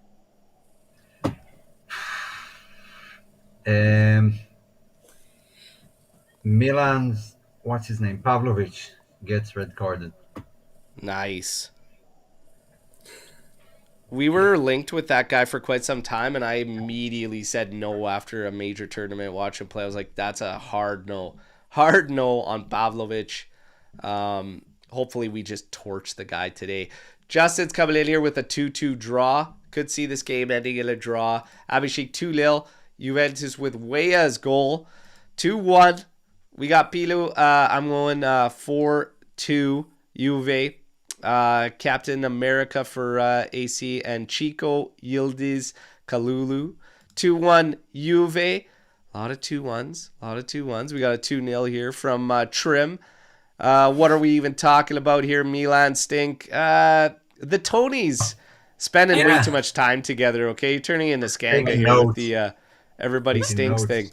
Speaker 2: Milan's, what's his name? Vlahović gets red carded.
Speaker 1: Nice. We were linked with that guy for quite some time, and I immediately said no after a major tournament. Watch him play. I was like, that's a hard no. Hard no on Vlahović. Hopefully we just torch the guy today. Justin's coming in here with a 2-2 draw. Could see this game ending in a draw. Abhishek 2-0. Juventus with Weah's goal. 2-1. We got Pilu. I'm going 4-2 Juve. Captain America for AC, and Chico Yildiz Kalulu. 2-1 Juve. A lot of 2-1s. We got a 2-0 here from Trim. What are we even talking about here? Milan stink. The Tonys spending way too much time together, okay? Turning into Skanga here with the everybody stinks thing.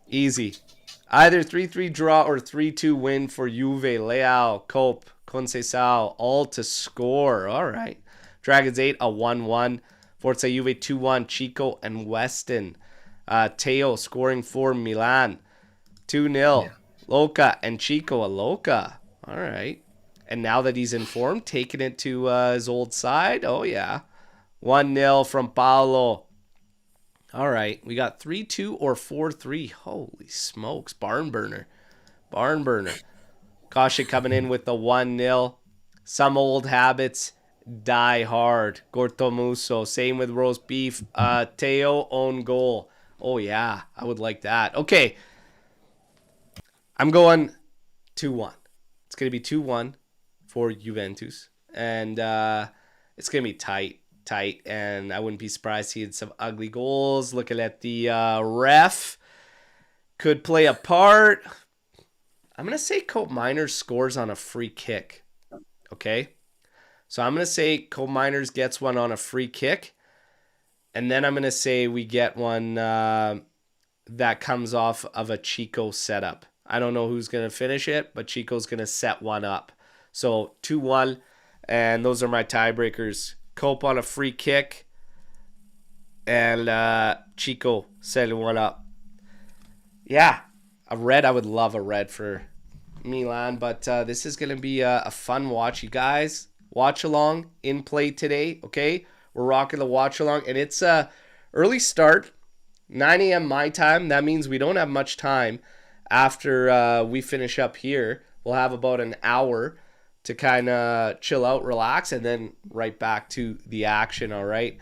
Speaker 1: Easy. Either 3-3 draw or 3-2 win for Juve. Leao, Cope, Conceição, all to score. All right. Dragons 8, a 1-1. Forza Juve 2-1. Chico and Weston. Teo scoring for Milan. 2-0. Yeah. Luca and Chico. A Luca. All right. And now that he's informed, taking it to his old side. Oh, yeah. 1-0 from Paolo. All right. We got 3-2 or 4-3. Holy smokes. Barn burner. Kasha coming in with the 1-0. Some old habits die hard. Gortomuso. Same with roast beef. Teo own goal. Oh, yeah. I would like that. Okay. I'm going 2-1. It's going to be 2-1 for Juventus. And it's going to be tight. And I wouldn't be surprised seeing some ugly goals. Looking at the ref. Could play a part. I'm going to say Koopmeiners scores on a free kick. Okay? So I'm going to say Koopmeiners gets one on a free kick. And then I'm going to say we get one that comes off of a Chico setup. I don't know who's going to finish it, but Chico's going to set one up. So 2-1, and those are my tiebreakers. Cope on a free kick, and Chico setting one up. Yeah, a red. I would love a red for Milan, but this is going to be a fun watch. You guys, watch along in play today, okay? We're rocking the watch along, and it's a early start. 9 a.m. my time. That means we don't have much time after we finish up here. We'll have about an hour to kind of chill out, relax, and then right back to the action, all right?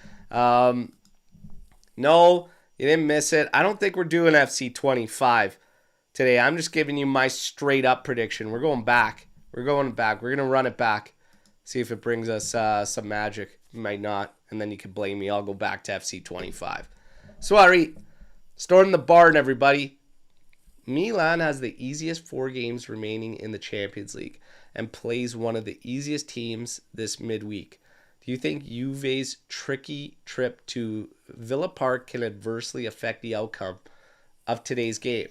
Speaker 1: No, you didn't miss it. I don't think we're doing FC 25 today. I'm just giving you my straight up prediction. We're going back. We're going back. We're going to run it back. See if it brings us some magic. It might not. And then you can blame me. I'll go back to FC 25. Soiree. Storm the barn, everybody. Milan has the easiest 4 games remaining in the Champions League and plays one of the easiest teams this midweek. Do you think Juve's tricky trip to Villa Park can adversely affect the outcome of today's game?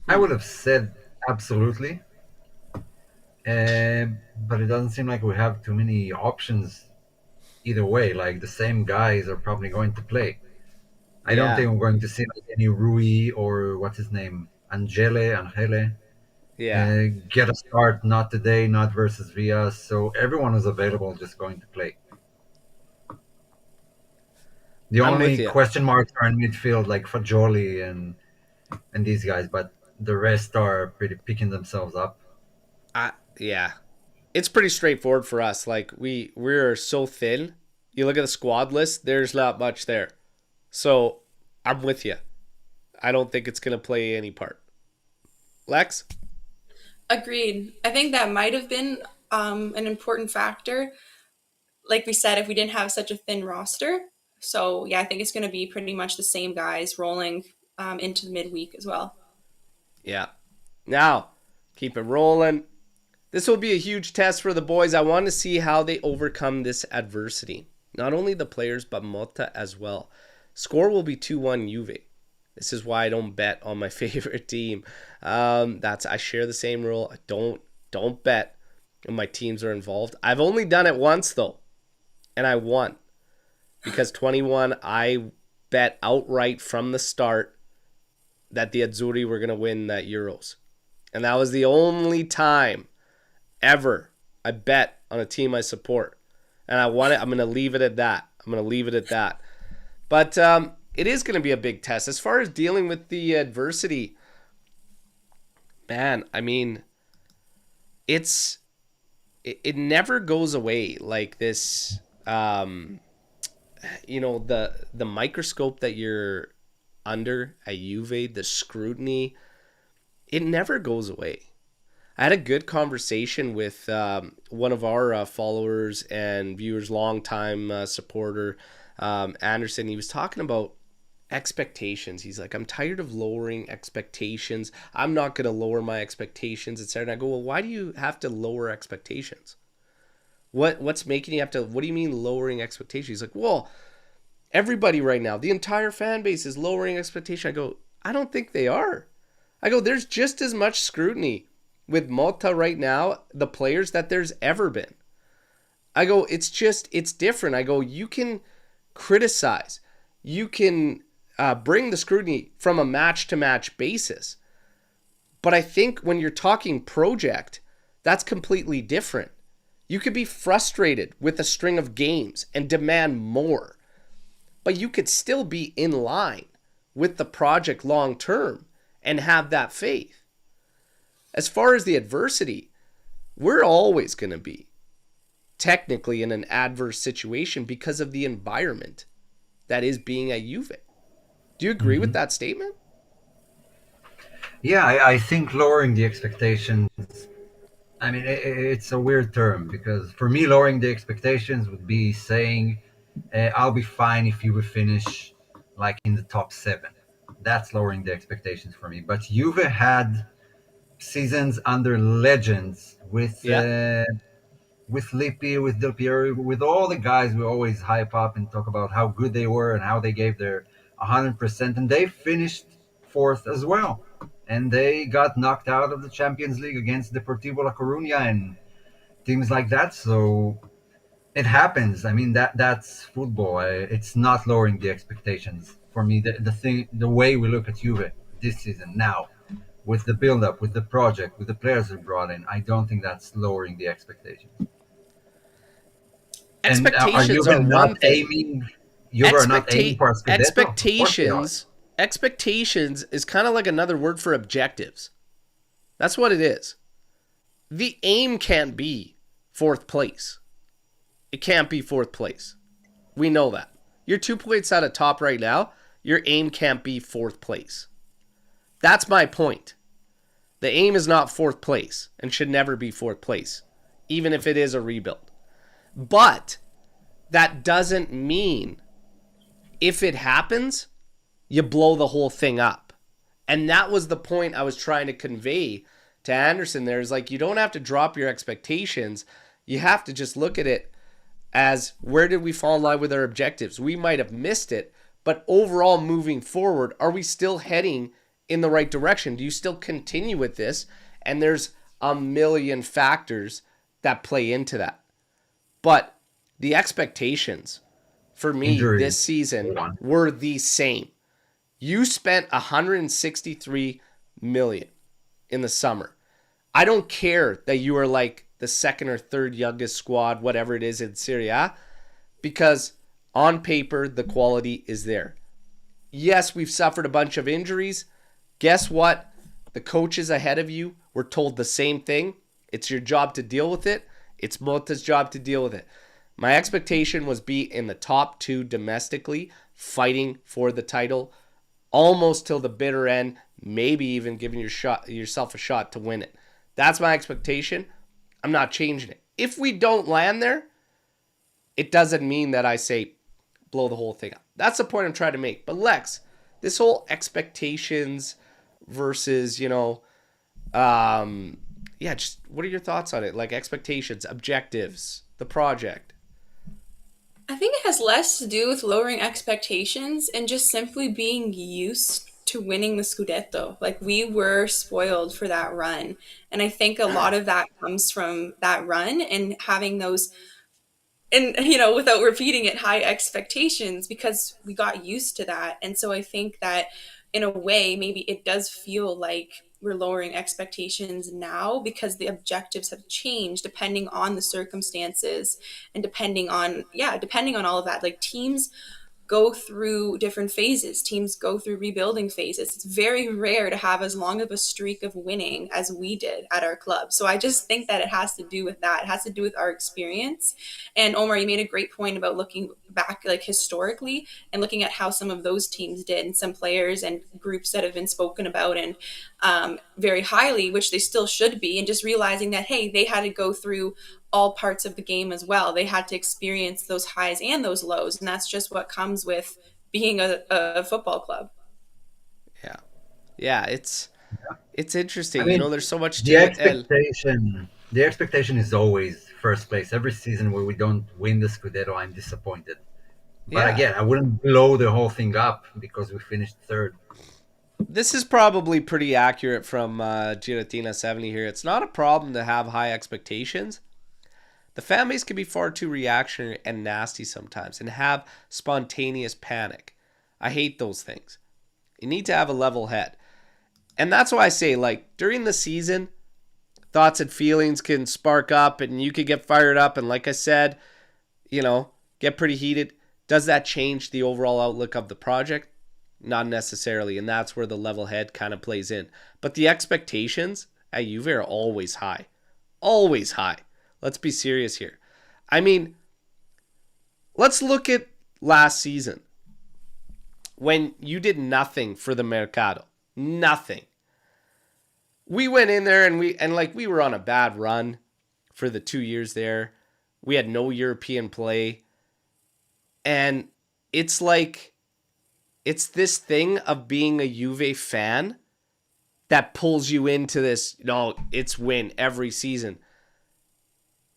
Speaker 2: I would have said absolutely, but it doesn't seem like we have too many options either way. Like the same guys are probably going to play. I don't think we're going to see like any Rui or what's his name, Angele, get a start. Not today, not versus Villa. So everyone who's available just going to play. The only question marks are in midfield, like Fagioli and these guys, but the rest are pretty picking themselves up.
Speaker 1: Yeah, it's pretty straightforward for us. Like we're so thin. You look at the squad list. There's not much there. So I'm with you. I don't think it's going to play any part. Lex?
Speaker 3: Agreed. I think that might have been an important factor. Like we said, if we didn't have such a thin roster. So, yeah, I think it's going to be pretty much the same guys rolling into the midweek as well.
Speaker 1: Yeah. Now, keep it rolling. This will be a huge test for the boys. I want to see how they overcome this adversity. Not only the players, but Motta as well. Score will be 2-1 Juve. This is why I don't bet on my favorite team. I share the same rule. I don't bet when my teams are involved. I've only done it once though, and I won because 21 I bet outright from the start that the Azzurri were going to win that Euros, and that was the only time ever I bet on a team I support, and I won it. I'm going to leave it at that. But it is going to be a big test. As far as dealing with the adversity, man, I mean, it never goes away. Like this, the microscope that you're under at Juve, the scrutiny, it never goes away. I had a good conversation with one of our followers and viewers, longtime supporter, Anderson. He was talking about expectations. He's like, I'm tired of lowering expectations. I'm not going to lower my expectations, etc. And I go, well, why do you have to lower expectations? What's making you have to, what do you mean lowering expectations? He's like, well, everybody right now, the entire fan base is lowering expectation. I go, I don't think they are. I go, there's just as much scrutiny with Motta right now, the players, that there's ever been. I go, it's different. I go, you can criticize. You can bring the scrutiny from a match-to-match basis. But I think when you're talking project, that's completely different. You could be frustrated with a string of games and demand more. But you could still be in line with the project long-term and have that faith. As far as the adversity, we're always going to be technically in an adverse situation because of the environment that is being at Juve. Do you agree with that statement?
Speaker 2: Yeah, I think lowering the expectations, I mean, it's a weird term because for me, lowering the expectations would be saying, I'll be fine if you would finish like in the top 7. That's lowering the expectations for me. But Juve had seasons under legends with Lippi, with Del Piero, with all the guys we always hype up and talk about how good they were and how they gave their 100%, and they finished 4th as well. And they got knocked out of the Champions League against Deportivo La Coruña and teams like that. So it happens. I mean, that's football. It's not lowering the expectations for me. The way we look at Juve this season now, with the build-up, with the project, with the players we brought in, I don't think that's lowering the expectations.
Speaker 1: Expectations are
Speaker 2: not
Speaker 1: one thing.
Speaker 2: aiming. You were not aiming for a Scudetto? Of course they are.
Speaker 1: Expectations is kind of like another word for objectives. That's what it is. The aim can't be fourth place. It can't be fourth place. We know that. You're 2 points out of top right now. Your aim can't be fourth place. That's my point. The aim is not fourth place and should never be fourth place, even if it is a rebuild. But that doesn't mean if it happens, you blow the whole thing up. And that was the point I was trying to convey to Anderson there. Is like, you don't have to drop your expectations. You have to just look at it as, where did we fall in line with our objectives? We might have missed it, but overall moving forward, are we still heading in the right direction? Do you still continue with this? And there's a million factors that play into that. But the expectations for me this season were the same. You spent $163 million in the summer. I don't care that you are like the second or third youngest squad, whatever it is in Serie A, because on paper, the quality is there. Yes, we've suffered a bunch of injuries. Guess what? The coaches ahead of you were told the same thing. It's your job to deal with it. It's Motta's job to deal with it. My expectation was be in the top 2 domestically, fighting for the title, almost till the bitter end, maybe even giving yourself a shot to win it. That's my expectation. I'm not changing it. If we don't land there, it doesn't mean that I say blow the whole thing up. That's the point I'm trying to make. But Lex, this whole expectations versus, just what are your thoughts on it? Like expectations, objectives, the project.
Speaker 3: I think it has less to do with lowering expectations and just simply being used to winning the Scudetto. Like, we were spoiled for that run. And I think a lot of that comes from that run and having those, and without repeating it, high expectations, because we got used to that. And so I think that in a way, maybe it does feel like we're lowering expectations now because the objectives have changed depending on the circumstances and depending on all of that. Like, teams go through different phases. Teams go through rebuilding phases. It's very rare to have as long of a streak of winning as we did at our club. So I just think that it has to do with that. It has to do with our experience. And Omer, you made a great point about looking back, like, historically, and looking at how some of those teams did, and some players and groups that have been spoken about and very highly, which they still should be, and just realizing that, hey, they had to go through all parts of the game as well. They had to experience those highs and those lows, and that's just what comes with being a football club.
Speaker 1: Yeah, it's interesting.
Speaker 2: I mean,
Speaker 1: there's so much
Speaker 2: the expectation. The expectation is always first place. Every season where we don't win the Scudetto, I'm disappointed. But again, I wouldn't blow the whole thing up because we finished third.
Speaker 1: This is probably pretty accurate from Giratina70 here. It's not a problem to have high expectations. The fan base can be far too reactionary and nasty sometimes and have spontaneous panic. I hate those things. You need to have a level head. And that's why I say, like, during the season, thoughts and feelings can spark up and you could get fired up. And like I said, get pretty heated. Does that change the overall outlook of the project? Not necessarily. And that's where the level head kind of plays in. But the expectations at Juve are always high. Always high. Let's be serious here. I mean, let's look at last season when you did nothing for the Mercato. Nothing. We went in there and we were on a bad run for the 2 years there. We had no European play. And it's like, it's this thing of being a Juve fan that pulls you into this, it's win every season.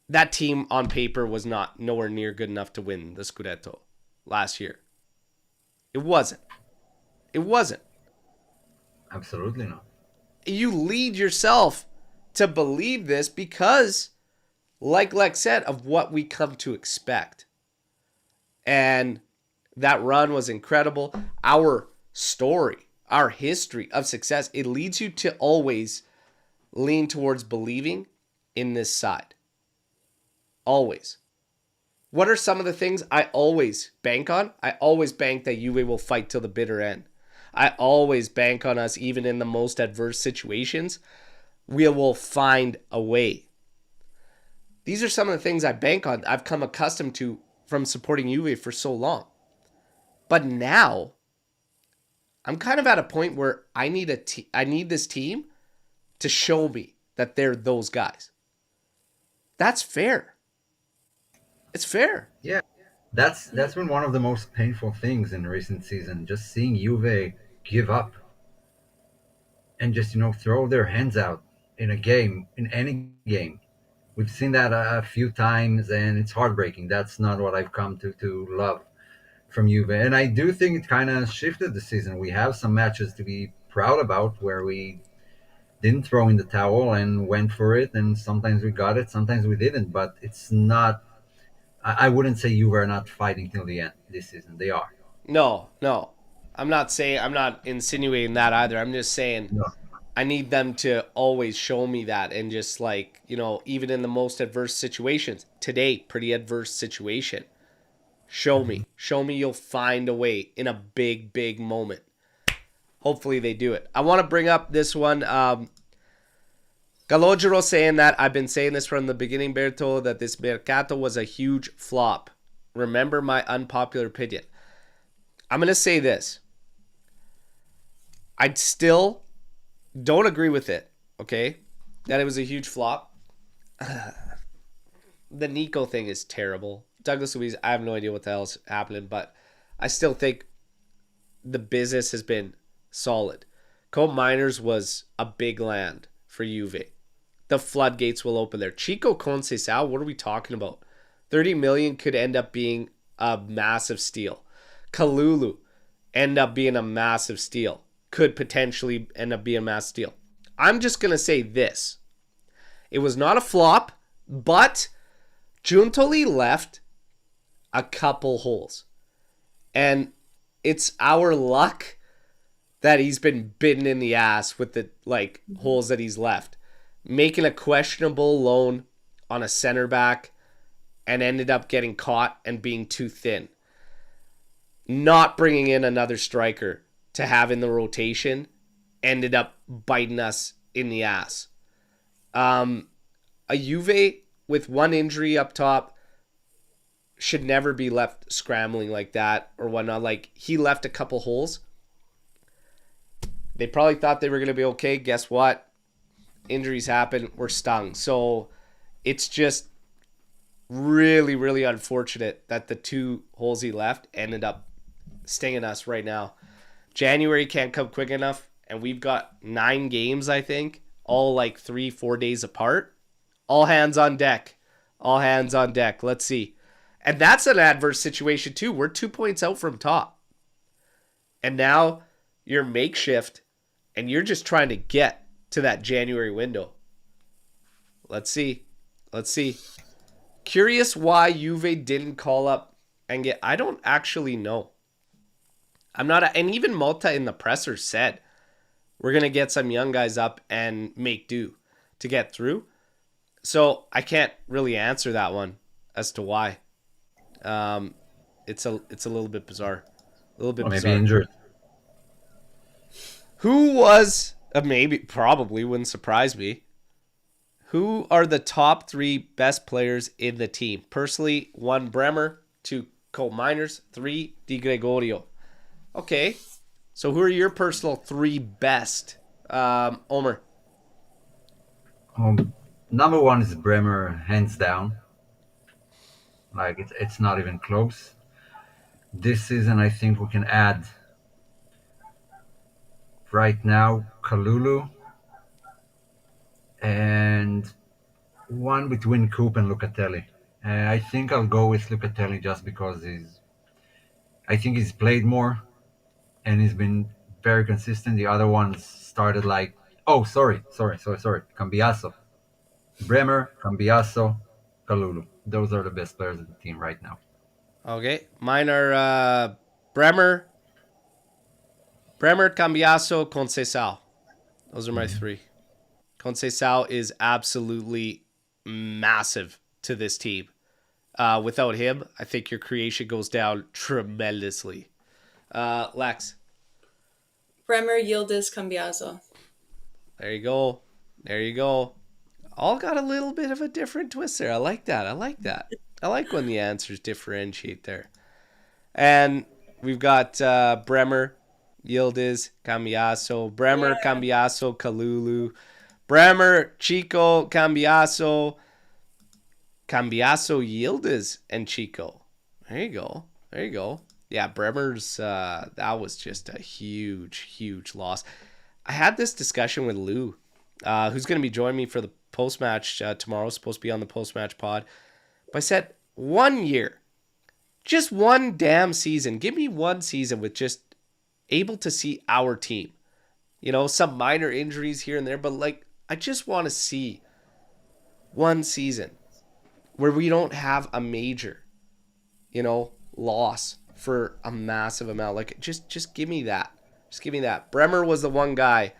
Speaker 1: That team on paper was nowhere near good enough to win the Scudetto last year. It wasn't.
Speaker 2: Absolutely not.
Speaker 1: You lead yourself to believe this because, like Lex said, of what we come to expect. And that run was incredible. Our story, our history of success, it leads you to always lean towards believing in this side. Always. What are some of the things I always bank on? I always bank that Juve will fight till the bitter end. I always bank on us, even in the most adverse situations. We will find a way. These are some of the things I bank on. I've come accustomed to from supporting Juve for so long. But now, I'm kind of at a point where I need this team to show me that they're those guys. That's fair. It's fair.
Speaker 2: Yeah, that's been one of the most painful things in recent season. Just seeing Juve give up and just throw their hands out in a game, in any game. We've seen that a few times, and it's heartbreaking. That's not what I've come to love from Juve, and I do think it kind of shifted the season. We have some matches to be proud about where we didn't throw in the towel and went for it, and sometimes we got it, sometimes we didn't. But it's not. I wouldn't say Juve are not fighting till the end this season. They are.
Speaker 1: No. I'm not insinuating that either. I'm just saying
Speaker 2: No.
Speaker 1: I need them to always show me that, and just like, even in the most adverse situations. Today, pretty adverse situation. Show me you'll find a way in a big, big moment. Hopefully they do it. I want to bring up this one. Calogero saying that I've been saying this from the beginning, Berto, that this Mercato was a huge flop. Remember my unpopular opinion. I'm going to say this. I still don't agree with it, okay? That it was a huge flop. The Nico thing is terrible. Douglas Luiz, I have no idea what the hell's happening, but I still think the business has been solid. Koopmeiners was a big land for Juve. The floodgates will open there. Chico Conceição, what are we talking about? 30 million could end up being a massive steal. Kalulu end up being a massive steal. Could potentially end up being a massive steal. I'm just going to say this. It was not a flop, but Giuntoli left a couple holes. And it's our luck that he's been bitten in the ass with the holes that he's left. Making a questionable loan on a center back and ended up getting caught and being too thin. Not bringing in another striker to have in the rotation ended up biting us in the ass. A Juve with one injury up top should never be left scrambling like that or whatnot. He left a couple holes. They probably thought they were going to be okay. Guess what? Injuries happen. We're stung. So it's just really, really unfortunate that the two holes he left ended up stinging us right now. January can't come quick enough, and we've got 9 games, I think, all 3-4 days apart. All hands on deck. All hands on deck. Let's see. And that's an adverse situation too. We're 2 points out from top. And now you're makeshift, and you're just trying to get to that January window. Let's see. Curious why Juve didn't call up and get... I don't actually know. And even Malta in the presser said, we're going to get some young guys up and make do to get through. So I can't really answer that one as to why. It's a little bit bizarre.
Speaker 2: Maybe injured.
Speaker 1: Who was... probably wouldn't surprise me. Who are the top 3 best players in the team? Personally, 1 Bremer, 2 Koopmeiners, 3 Di Gregorio. Okay, so who are your personal 3 best? Omer.
Speaker 2: Number 1 is Bremer, hands down. It's not even close. This season, I think we can add right now Kalulu and one between Coop and Lucatelli. I think I'll go with Lucatelli just because I think he's played more and he's been very consistent. The other ones started sorry. Cambiaso. Bremer, Cambiaso, Kalulu. Those are the best players of the team right now.
Speaker 1: Okay. Mine are Bremer, Cambiaso, Conceição. Those are my 3. Conceição is absolutely massive to this team. Without him, I think your creation goes down tremendously. Lex,
Speaker 3: Bremer, Yildiz, Cambiaso.
Speaker 1: there you go. There you go. All got a little bit of a different twist there. I like that. I like that. I like when the answers differentiate there. And we've got Bremer, Yildiz, Cambiaso. Bremer, Cambiaso, Kalulu. Bremer, Chico, Cambiaso. Cambiaso, Yildiz, and Chico. There you go. There you go. Yeah, Bremer's, that was just a huge, huge loss. I had this discussion with Lou, who's going to be joining me for the post-match tomorrow. Supposed to be on the post-match pod. But I said, 1 year. Just one damn season. Give me one season with just able to see our team. You know, some minor injuries here and there. But, like, I just want to see one season where we don't have a major, you know, loss for a massive amount. Like, just give me that. Just give me that. Bremer was the one guy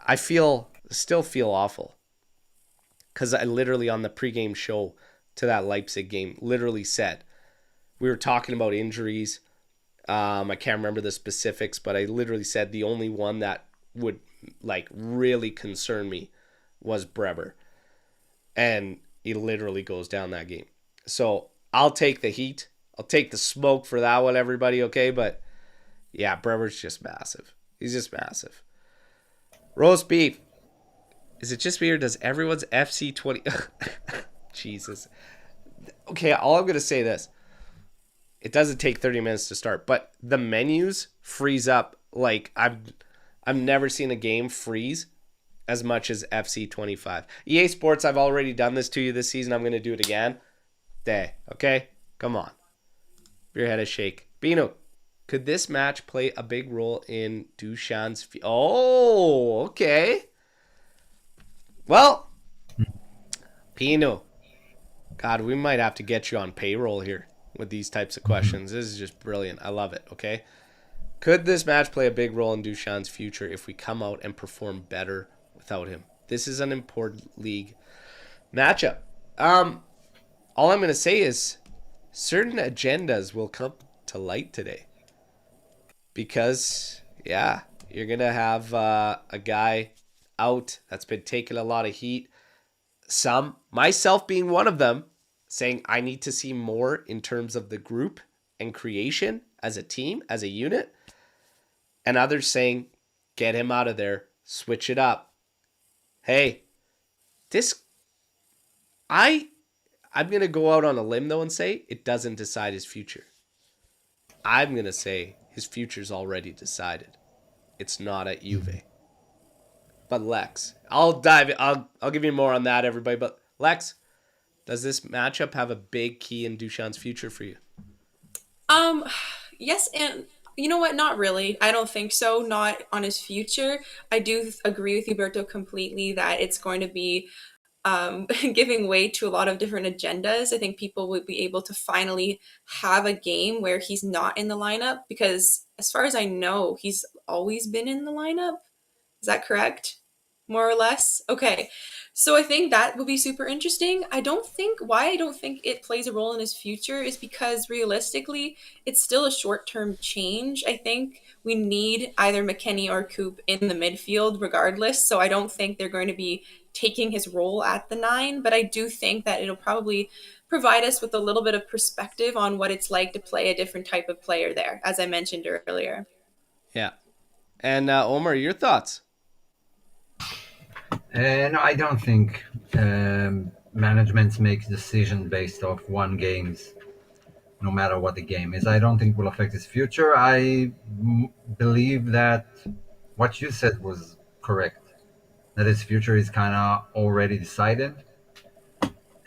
Speaker 1: I still feel awful. Because I literally, on the pregame show to that Leipzig game, literally said, we were talking about injuries. I can't remember the specifics, but I literally said the only one that would, like, really concern me was Bremer. And he literally goes down that game. So I'll take the heat. I'll take the smoke for that one, everybody, okay? But, yeah, Bremer's just massive. He's just massive. Roast beef. Is it just me or does everyone's FC20... Jesus. Okay, all I'm going to say this. It doesn't take 30 minutes to start, but the menus freeze up like I've never seen a game freeze as much as FC25. EA Sports, I've already done this to you this season. I'm going to do it again. Day, okay? Come on. Your head is shake. Bino, could this match play a big role in Dušan's... Oh, okay. Well, Pino, God, we might have to get you on payroll here with these types of questions. This is just brilliant. I love it, okay? Could this match play a big role in Dušan's future if we come out and perform better without him? This is an important league matchup. All I'm going to say is certain agendas will come to light today. Because, yeah, you're going to have a guy out that's been taking a lot of heat. Some, myself being one of them, saying I need to see more in terms of the group and creation as a team, as a unit. And others saying, get him out of there, switch it up. Hey, I'm going to go out on a limb, though, and say it doesn't decide his future. I'm going to say his future's already decided. It's not at Juve. But Lex, I'll give you more on that, everybody. But Lex, does this matchup have a big key in Dušan's future for you?
Speaker 3: Yes, and you know what? Not really. I don't think so. Not on his future. I do agree with Alberto completely that it's going to be giving way to a lot of different agendas. I think people would be able to finally have a game where he's not in the lineup because, as far as I know, he's always been in the lineup. Is that correct? More or less? Okay. So I think that would be super interesting. I don't think it plays a role in his future is because realistically, it's still a short-term change. I think we need either McKennie or Coop in the midfield regardless. So I don't think they're going to be taking his role at the 9, but I do think that it'll probably provide us with a little bit of perspective on what it's like to play a different type of player there, as I mentioned earlier.
Speaker 1: Yeah. And Omer, your thoughts?
Speaker 2: No, I don't think management makes decisions based off one games, no matter what the game is. I don't think will affect his future. I believe that what you said was correct, that his future is kind of already decided.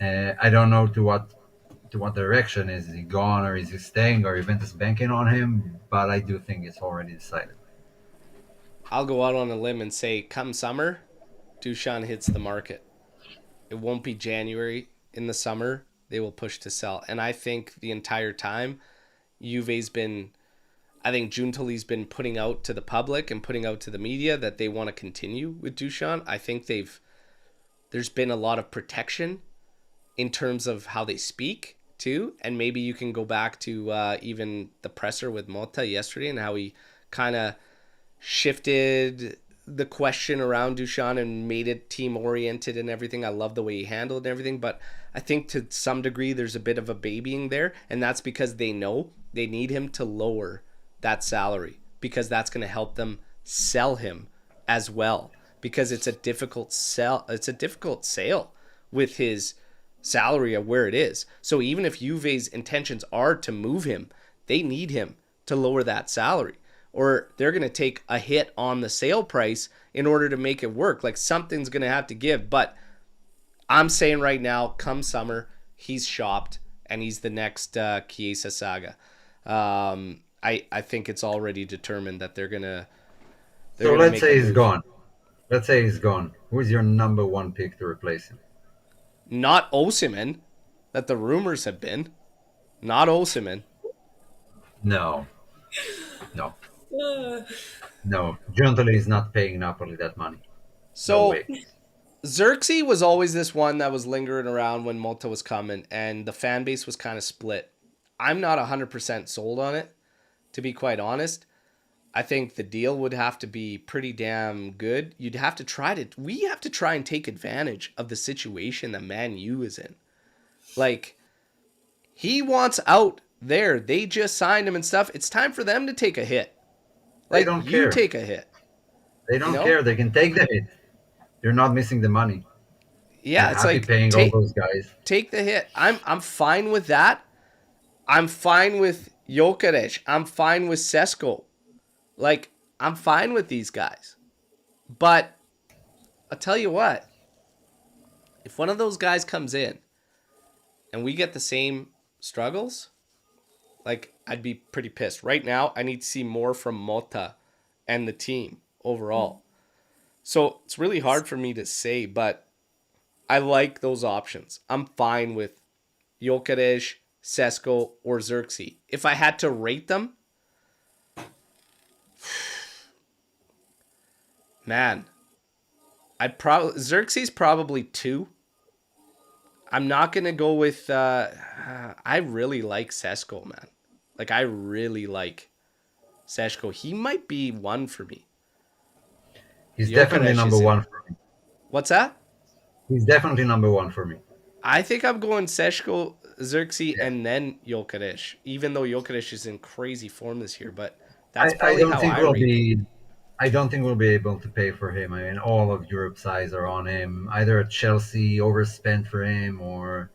Speaker 2: I don't know to what direction. Is he gone or is he staying or Juventus banking on him? But I do think it's already decided.
Speaker 1: I'll go out on a limb and say come summer, Dušan hits the market. It won't be January. In the summer, they will push to sell. And I think the entire time, Juve's been, I think Giuntoli's been putting out to the public and putting out to the media that they want to continue with Dušan. I think there's been a lot of protection in terms of how they speak too. And maybe you can go back to even the presser with Mota yesterday and how he kind of shifted the question around Duchan and made it team oriented and everything. I love the way he handled and everything, but I think to some degree there's a bit of a babying there, and that's because they know they need him to lower that salary because that's going to help them sell him as well, because it's a difficult sale with his salary of where it is. So even if Juve's intentions are to move him, they need him to lower that salary, or they're going to take a hit on the sale price in order to make it work. Like, something's going to have to give. But I'm saying right now, come summer, he's shopped and he's the next Chiesa Saga. I think it's already determined that they're gonna.
Speaker 2: So let's say he's gone. Let's say he's gone. Who's your number one pick to replace him?
Speaker 1: Not Osimhen, that the rumors have been. Not Osimhen.
Speaker 2: No. No. Giuntoli is not paying Napoli that money.
Speaker 1: So
Speaker 2: No way.
Speaker 1: Xerxes was always this one that was lingering around when Mota was coming, and the fan base was kind of split. I'm not 100% sold on it, to be quite honest. I think the deal would have to be pretty damn good. We have to try and take advantage of the situation that Man U is in. Like, he wants out there. They just signed him and stuff. It's time for them to take a hit. Like,
Speaker 2: They don't
Speaker 1: you
Speaker 2: care.
Speaker 1: take a hit.
Speaker 2: They don't care. They can take the hit. They're not missing the money.
Speaker 1: Yeah,
Speaker 2: They're
Speaker 1: it's
Speaker 2: happy
Speaker 1: like
Speaker 2: paying all those guys.
Speaker 1: Take the hit. I'm fine with that. I'm fine with Jokeres. I'm fine with Sesko. Like, I'm fine with these guys. But I'll tell you what. If one of those guys comes in and we get the same struggles, like, I'd be pretty pissed. Right now, I need to see more from Mota and the team overall. So it's really hard for me to say, but I like those options. I'm fine with Jokeres, Sesko, or Xerxes. If I had to rate them, man, Xerxes probably 2. I'm not gonna go with. I really like Sesko, man. Like, I really like Sesko. He might be 1 for me.
Speaker 2: He's definitely number 1 for me.
Speaker 1: What's that?
Speaker 2: He's definitely number 1 for me.
Speaker 1: I think I'm going Sesko, Xerxes, and then Jokeres. Even though Jokeres is in crazy form this year, but that's probably how I rate him.
Speaker 2: I don't think we'll be able to pay for him. I mean, all of Europe's eyes are on him. Either at Chelsea overspent for him, or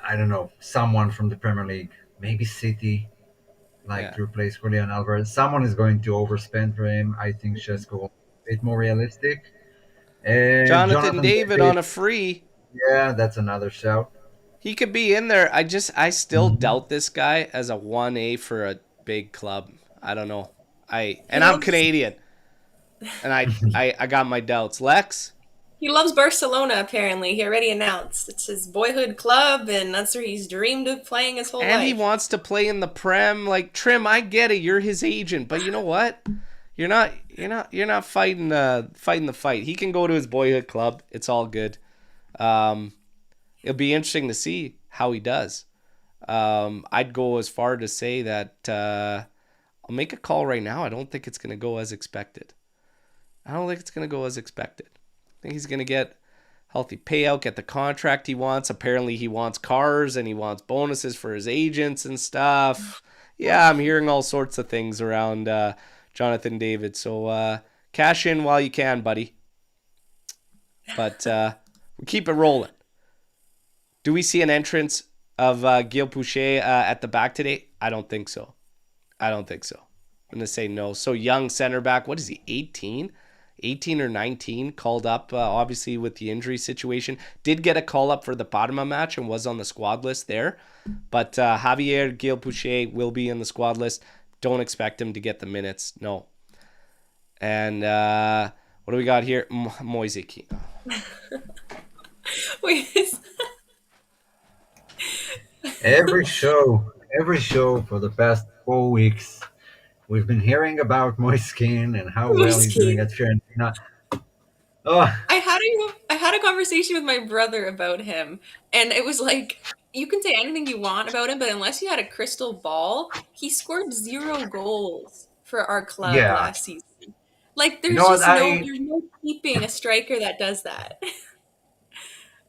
Speaker 2: I don't know, someone from the Premier League, maybe City, to replace Julian Alvarez. Someone is going to overspend for him. I think Sesko a bit more realistic.
Speaker 1: Jonathan David on a free.
Speaker 2: Yeah, that's another shout.
Speaker 1: He could be in there. I still doubt this guy as a 1A for a big club. I don't know. I'm Canadian, and I got my doubts. Lex?
Speaker 3: He loves Barcelona, apparently. He already announced. It's his boyhood club, and that's where he's dreamed of playing his whole life.
Speaker 1: And he wants to play in the Prem. Like, Trim, I get it. You're his agent, but you know what? You're not fighting the fight. He can go to his boyhood club. It's all good. It'll be interesting to see how he does. I'd go as far to say that I'll make a call right now. I don't think it's going to go as expected. I think he's going to get healthy payout, get the contract he wants. Apparently he wants cars and he wants bonuses for his agents and stuff. Yeah, I'm hearing all sorts of things around Jonathan David. So cash in while you can, buddy. But we keep it rolling. Do we see an entrance of Gil Pouchet at the back today? I don't think so. I'm going to say no. So young center back, what is he, 18? 18 or 19, called up, obviously, with the injury situation. Did get a call up for the Parma match and was on the squad list there. But Javier Gil Pouchet will be in the squad list. Don't expect him to get the minutes, no. And what do we got here? Moise Kean.
Speaker 3: Wait.
Speaker 2: Every show for the past 4 weeks, we've been hearing about Moise Kean and how well he's doing at Fiorentina.
Speaker 3: I had a conversation with my brother about him, and it was like, you can say anything you want about him, but unless you had a crystal ball, he scored 0 goals for our club
Speaker 2: Yeah,
Speaker 3: last season. Like
Speaker 2: you know what?
Speaker 3: there's no keeping a striker that does that.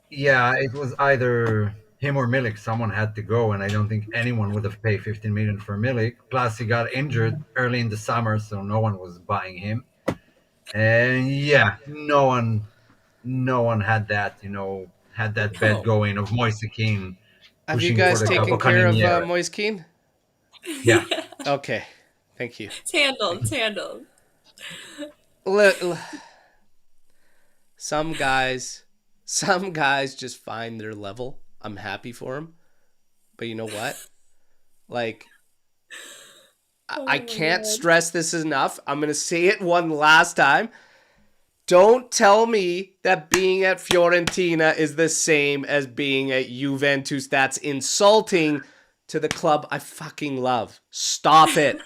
Speaker 2: Yeah, it was either him or Milik. Someone had to go, and I don't think anyone would have paid 15 million for Milik. Plus, he got injured early in the summer, so no one was buying him. And yeah, no one had that, had that bet
Speaker 3: No.
Speaker 2: going of Moise Kean
Speaker 1: Have you
Speaker 2: pushing for
Speaker 1: guys
Speaker 2: the
Speaker 1: taken care of
Speaker 2: Capocannoniere.
Speaker 1: Moise Kean?
Speaker 2: Yeah,
Speaker 3: Yeah.
Speaker 1: Okay, thank you.
Speaker 3: It's handled. It's handled.
Speaker 1: L- some guys just find their level. I'm happy for them, but you know what? Like, I can't stress this enough. I'm gonna say it one last time. Don't tell me that being at Fiorentina is the same as being at Juventus. That's insulting to the club I fucking love. Stop it.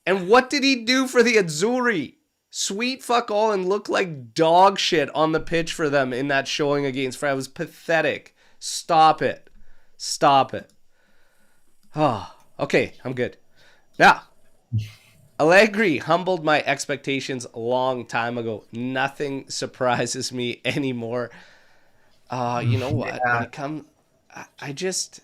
Speaker 1: And what did he do for the Azzurri? Sweet fuck all, and looked like dog shit on the pitch for them in that showing against France. It was pathetic. Stop it. Stop it. Oh, okay, I'm good. Now, Allegri humbled my expectations a long time ago. Nothing surprises me anymore. You know what? When it comes, I just,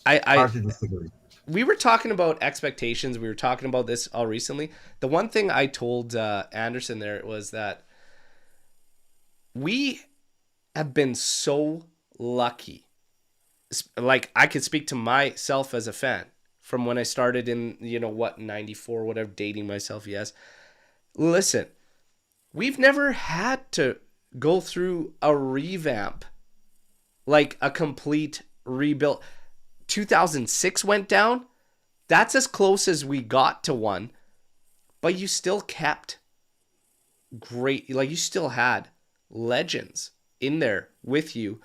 Speaker 2: hard to disagree.
Speaker 1: we were talking about expectations. We were talking about this all recently. The one thing I told Anderson there was that we have been so lucky. Like, I could speak to myself as a fan from when I started in, 94, whatever, dating myself, yes. Listen, we've never had to go through a revamp, like a complete rebuild. 2006 went down. That's as close as we got to one, but you still kept great, like you still had legends in there with you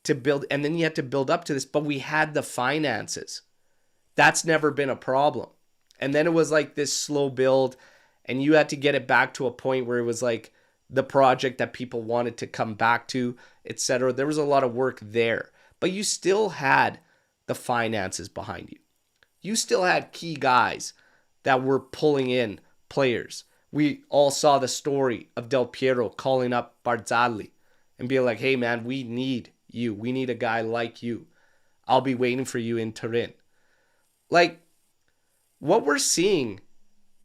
Speaker 1: to build, and then you had to build up to this, but we had the finances. That's never been a problem. And then it was like this slow build, and you had to get it back to a point where it was like the project that people wanted to come back to, etc. There was a lot of work there, but you still had the finances behind you. You still had key guys that were pulling in players. We all saw the story of Del Piero calling up Barzagli and being like, hey man, we need you. We need a guy like you. I'll be waiting for you in Turin. Like, what we're seeing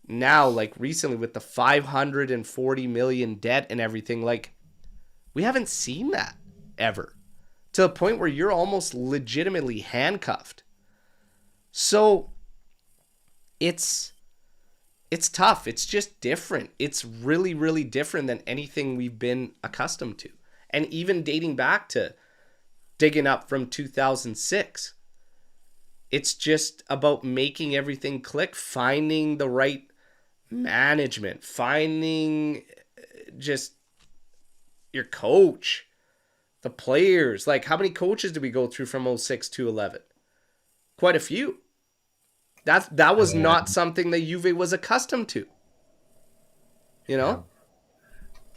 Speaker 1: now, like recently with the 540 million debt and everything, like, we haven't seen that ever. To the point where you're almost legitimately handcuffed. So it's tough. It's just different. It's really, really different than anything we've been accustomed to. And even dating back to digging up from 2006. It's just about making everything click, finding the right management, finding just your coach, the players. Like, how many coaches did we go through from 06 to 11? Quite a few. That was not something that Juve was accustomed to. You know?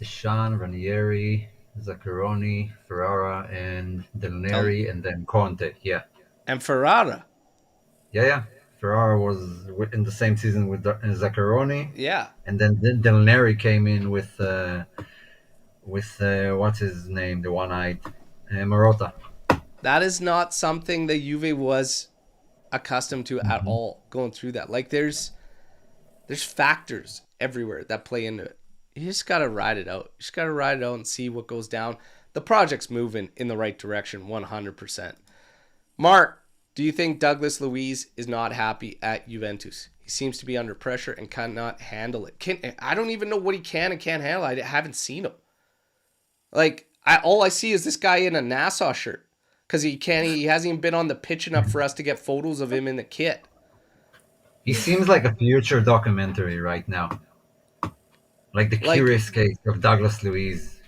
Speaker 2: Deshaun, Ranieri, Zaccheroni, Ferrara, and Del Neri, and then Conte. Yeah.
Speaker 1: And Ferrara.
Speaker 2: Yeah. Ferrara was in the same season with Zaccheroni.
Speaker 1: Yeah.
Speaker 2: And then Del Neri came in with what's his name, the one-eyed Marotta.
Speaker 1: That is not something that Juve was accustomed to at all, going through that. Like, there's factors everywhere that play into it. You just got to ride it out. You just got to ride it out and see what goes down. The project's moving in the right direction, 100%. Mark, do you think Douglas Luiz is not happy at Juventus? He seems to be under pressure and cannot handle it. I don't even know what he can and can't handle. I haven't seen him. Like, all I see is this guy in a Nassau shirt. Because he hasn't even been on the pitch enough for us to get photos of him in the kit.
Speaker 2: He seems like a future documentary right now. Like the curious case of Douglas Luiz.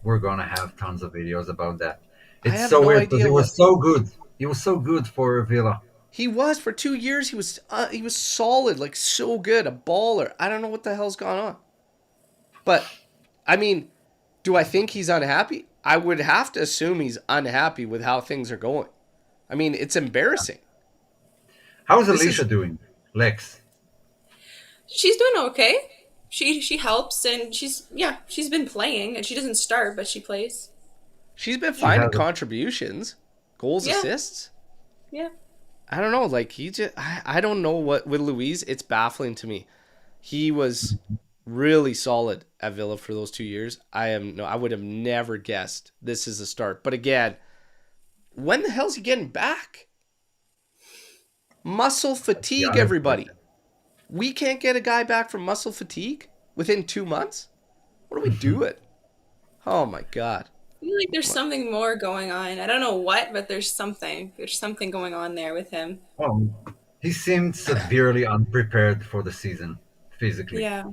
Speaker 2: We're gonna have tons of videos about that. It's so weird because he was so good. He was so good for Villa.
Speaker 1: He was for 2 years. He was solid, like so good, a baller. I don't know what the hell's gone on. But I mean, do I think he's unhappy? I would have to assume he's unhappy with how things are going. I mean, it's embarrassing.
Speaker 2: How's
Speaker 1: This
Speaker 2: Alicia
Speaker 1: is
Speaker 2: doing, Lex?
Speaker 3: She's doing okay. She helps, and she's been playing, and she doesn't start, but she plays.
Speaker 1: she's been
Speaker 2: She
Speaker 1: finding
Speaker 2: has a
Speaker 1: contributions, goals,
Speaker 3: Yeah,
Speaker 1: assists.
Speaker 3: yeah.
Speaker 1: I don't know. Like he just, I don't know what with Luis. It's baffling to me. He was really solid at Villa for those 2 years. I would have never guessed this is a start. But again, when the hell's he getting back? Muscle
Speaker 2: the
Speaker 1: fatigue,
Speaker 2: other
Speaker 1: everybody.
Speaker 2: question.
Speaker 1: We can't get a guy back from muscle fatigue within 2 months. What are we doing? Oh my god.
Speaker 3: I feel like there's something more going on. I don't know what, but there's something. There's something going on there with him.
Speaker 2: Well, he seemed severely unprepared for the season physically
Speaker 3: Yeah,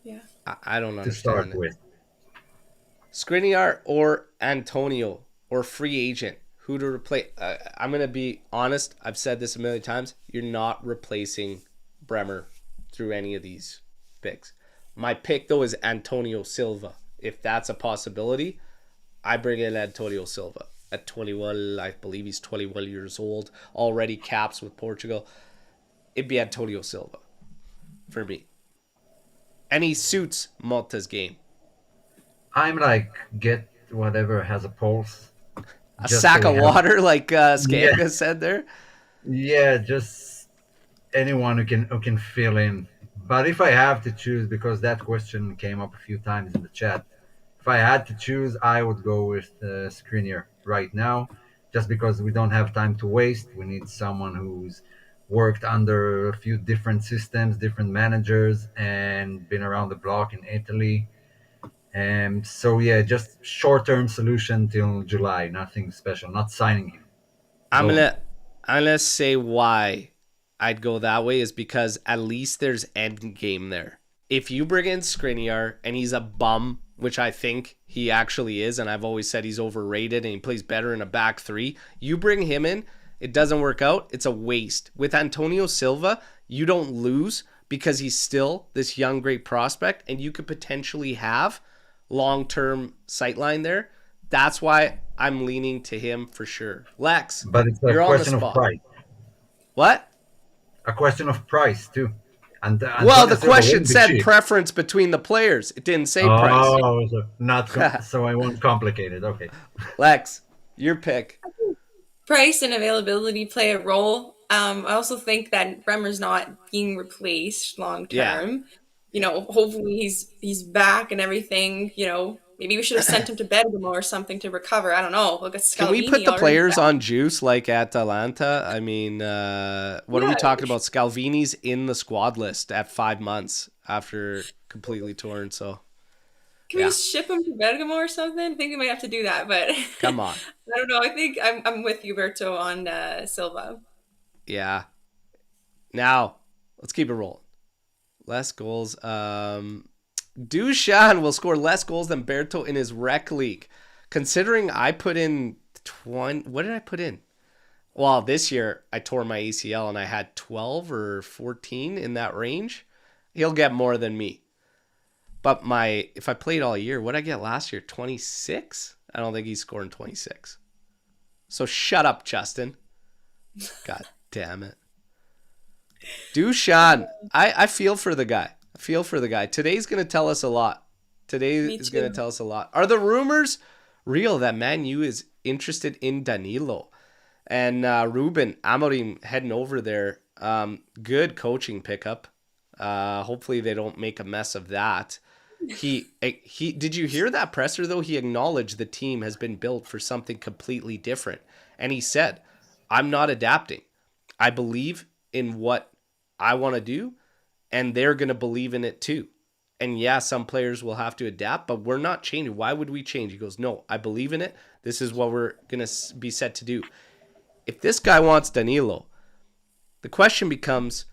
Speaker 3: yeah.
Speaker 1: I don't
Speaker 2: to start
Speaker 1: understand it.
Speaker 2: with.
Speaker 1: Skriniar or Antonio or free agent, who to replace? I'm gonna be honest. I've said this a million times. You're not replacing Bremer through any of these picks. My pick though is Antonio Silva. If that's a possibility, I bring in Antonio Silva at 21. I believe he's 21 years old. Already caps with Portugal. It'd be Antonio Silva for me, and he suits Malta's game.
Speaker 2: I'm like, get whatever has a pulse,
Speaker 1: A
Speaker 2: just
Speaker 1: sack
Speaker 2: so we
Speaker 1: of
Speaker 2: have.
Speaker 1: water, like
Speaker 2: Yeah,
Speaker 1: Skanka said there.
Speaker 2: yeah, just anyone who can fill in. But if I have to choose, because that question came up a few times in the chat, if I had to choose, I would go with Skriniar right now, just because we don't have time to waste. We need someone who's worked under a few different systems, different managers, and been around the block in Italy. And so yeah, just short-term solution till July. Nothing special. Not signing him.
Speaker 1: I'm
Speaker 2: Loan.
Speaker 1: gonna I'm gonna say why I'd go that way is because at least there's end game there. If you bring in Skriniar and he's a bum, which I think he actually is, and I've always said he's overrated and he plays better in a back three, you bring him in, it doesn't work out, it's a waste. With Antonio Silva, you don't lose because he's still this young great prospect and you could potentially have long-term sightline there. That's why I'm leaning to him for sure. Lex,
Speaker 2: But it's a
Speaker 1: you're on the
Speaker 2: question of
Speaker 1: spot.
Speaker 2: price.
Speaker 1: What?
Speaker 2: A question of price too. And
Speaker 1: Well,
Speaker 2: Antonio
Speaker 1: the
Speaker 2: Silva
Speaker 1: question
Speaker 2: won't be
Speaker 1: said
Speaker 2: cheap.
Speaker 1: preference between the players. It didn't say price.
Speaker 2: Oh, so so I won't complicate it. Okay.
Speaker 1: Lex, your pick.
Speaker 3: Price and availability play a role. I also think that Bremer's not being replaced long
Speaker 1: Yeah.
Speaker 3: term. Hopefully he's back and everything. Maybe we should have sent him to Bergamo or something to recover. I don't know. Look at
Speaker 1: Can we put
Speaker 3: Scalvini
Speaker 1: the
Speaker 3: already
Speaker 1: players
Speaker 3: back.
Speaker 1: on juice like Atalanta? I mean, what are we
Speaker 3: Yeah,
Speaker 1: talking about? Scalvini's in the squad list at 5 months after completely torn. So,
Speaker 3: can we
Speaker 1: yeah,
Speaker 3: just ship him to Bergamo or something? I think we might have to do that, but
Speaker 1: come on.
Speaker 3: I don't know. I think I'm with you, Berto, on Silva.
Speaker 1: Yeah. Now, let's keep it rolling. Less goals. Dushan will score less goals than Berto in his rec league. Considering I put in 20, what did I put in? Well, this year I tore my ACL and I had 12 or 14 in that range. He'll get more than me. But if I played all year, what did I get last year? 26? I don't think he's scoring 26. So shut up, Justin. God damn it. Dushan, I feel for the guy. Today's going to tell us a lot.
Speaker 3: Me
Speaker 1: Going to
Speaker 3: too.
Speaker 1: tell us a lot. Are the rumors real that Man U is interested in Danilo? And Ruben Amorim heading over there. Good coaching pickup. Hopefully they don't make a mess of that. He did you hear that presser though? He acknowledged the team has been built for something completely different. And he said, I'm not adapting. I believe in what I want to do, and they're going to believe in it too. And yeah, some players will have to adapt, but we're not changing. Why would we change? He goes, no, I believe in it. This is what we're going to be set to do. If this guy wants Danilo, the question becomes,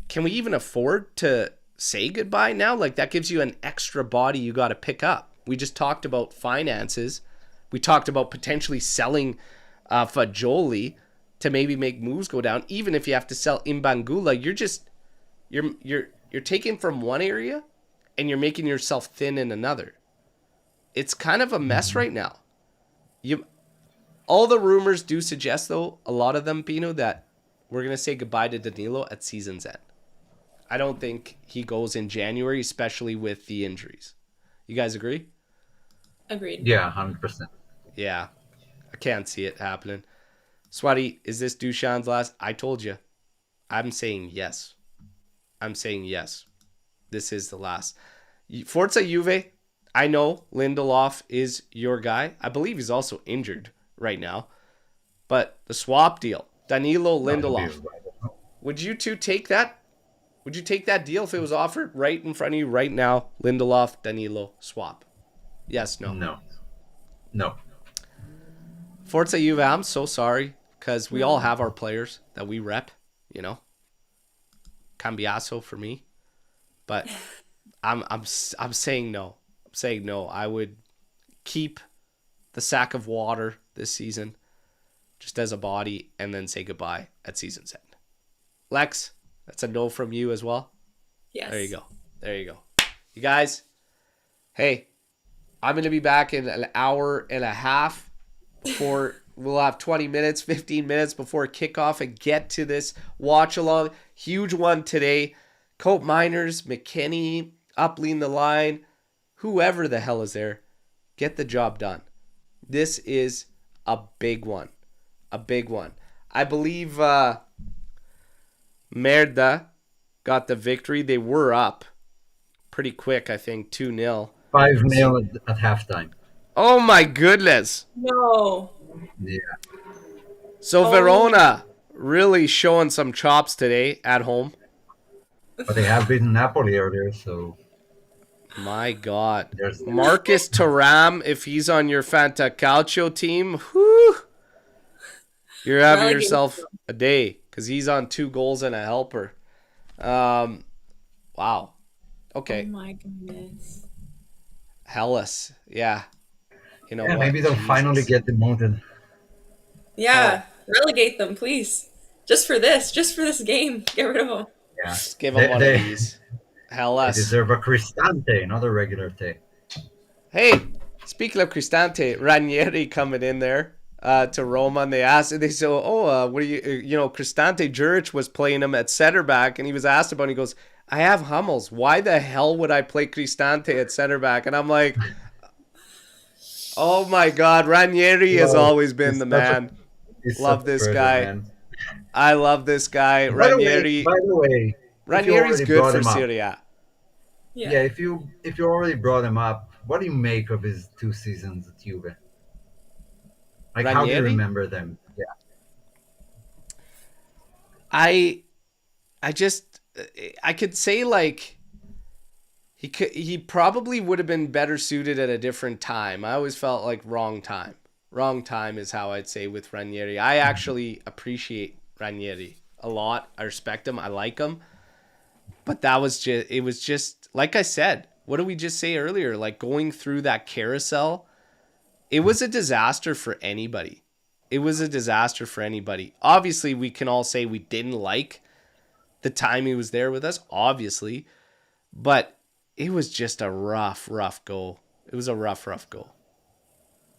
Speaker 1: can we even afford to say goodbye now? Like, that gives you an extra body you got to pick up. We just talked about finances. We talked about potentially selling Fagioli to maybe make moves go down. Even if you have to sell Imbangula, you're taking from one area and you're making yourself thin in another. it's kind of a mess right now. All the rumors do suggest, though, a lot of them, Pino, that we're going to say goodbye to Danilo at season's end. I don't think he goes in January, especially with the injuries. You guys agree?
Speaker 3: Agreed.
Speaker 2: Yeah, 100%.
Speaker 1: Yeah, I can't see it happening. Sweaty, is this Dušan's last? I told you. I'm saying yes. I'm saying yes. This is the last. Forza Juve, I know Lindelof is your guy. I believe he's also injured right now. But the swap deal, Danilo, Lindelof. Would you two take that? Would you take that deal if it was offered right in front of you right now? Lindelof, Danilo, swap. Yes, no.
Speaker 2: No.
Speaker 1: Forza Juve, I'm so sorry because we all have our players that we rep, you know. Cambiaso for me. But I'm saying no. I'm saying no. I would keep the sack of water this season just as a body and then say goodbye at season's end. Lex, that's a no from you as well?
Speaker 3: Yes.
Speaker 1: There you go. You guys, hey, I'm going to be back in an hour and a half before we'll have 20 minutes, 15 minutes before kickoff and get to this watch along. Huge one today. Koopmeiners, McKinney, uplean the line, whoever the hell is there, get the job done. This is a big one. A big one. I believe Merda got the victory. They were up pretty quick, I think, 2-0.
Speaker 2: 5-0 at halftime.
Speaker 1: Oh my goodness.
Speaker 3: No.
Speaker 2: Yeah.
Speaker 1: So Verona really showing some chops today at home.
Speaker 2: But they have beaten Napoli earlier, so...
Speaker 1: My God.
Speaker 2: There's
Speaker 1: Marcus Thuram, if he's on your Fanta Calcio team, whew, you're having yourself a day because he's on 2 goals and a helper. Wow. Okay.
Speaker 3: Oh my goodness.
Speaker 1: Hellas. Yeah. You know what?
Speaker 2: maybe they'll finally get demoted.
Speaker 3: Yeah. Relegate them, please. Just for this game. Get rid of them.
Speaker 2: Yeah.
Speaker 1: Just give them one of these.
Speaker 2: They
Speaker 1: Hellas.
Speaker 2: deserve a Cristante, not a regular tay.
Speaker 1: Hey, speaking of Cristante, Ranieri coming in there to Roma, and they said, what do you Cristante Juric was playing him at center back, and he was asked about it, and he goes, I have Hummels. Why the hell would I play Cristante at center back? And I'm like, oh my God, Ranieri has always been the man. Love this guy. Man. I love this guy. Ranieri.
Speaker 2: By the way,
Speaker 1: Ranieri's good for Serie A.
Speaker 2: Yeah, if you already brought him up, what do you make of his 2 seasons at Juve? Like, Ranieri? How do you remember them? Yeah.
Speaker 1: I could say, like, he probably would have been better suited at a different time. I always felt like wrong time. Wrong time is how I'd say with Ranieri. I actually appreciate Ranieri a lot. I respect him. I like him. But it was just, like I said, what did we just say earlier? Like, going through that carousel, it was a disaster for anybody. It was a disaster for anybody. Obviously, we can all say we didn't like the time he was there with us, obviously. But it was just a rough go. It was a rough go.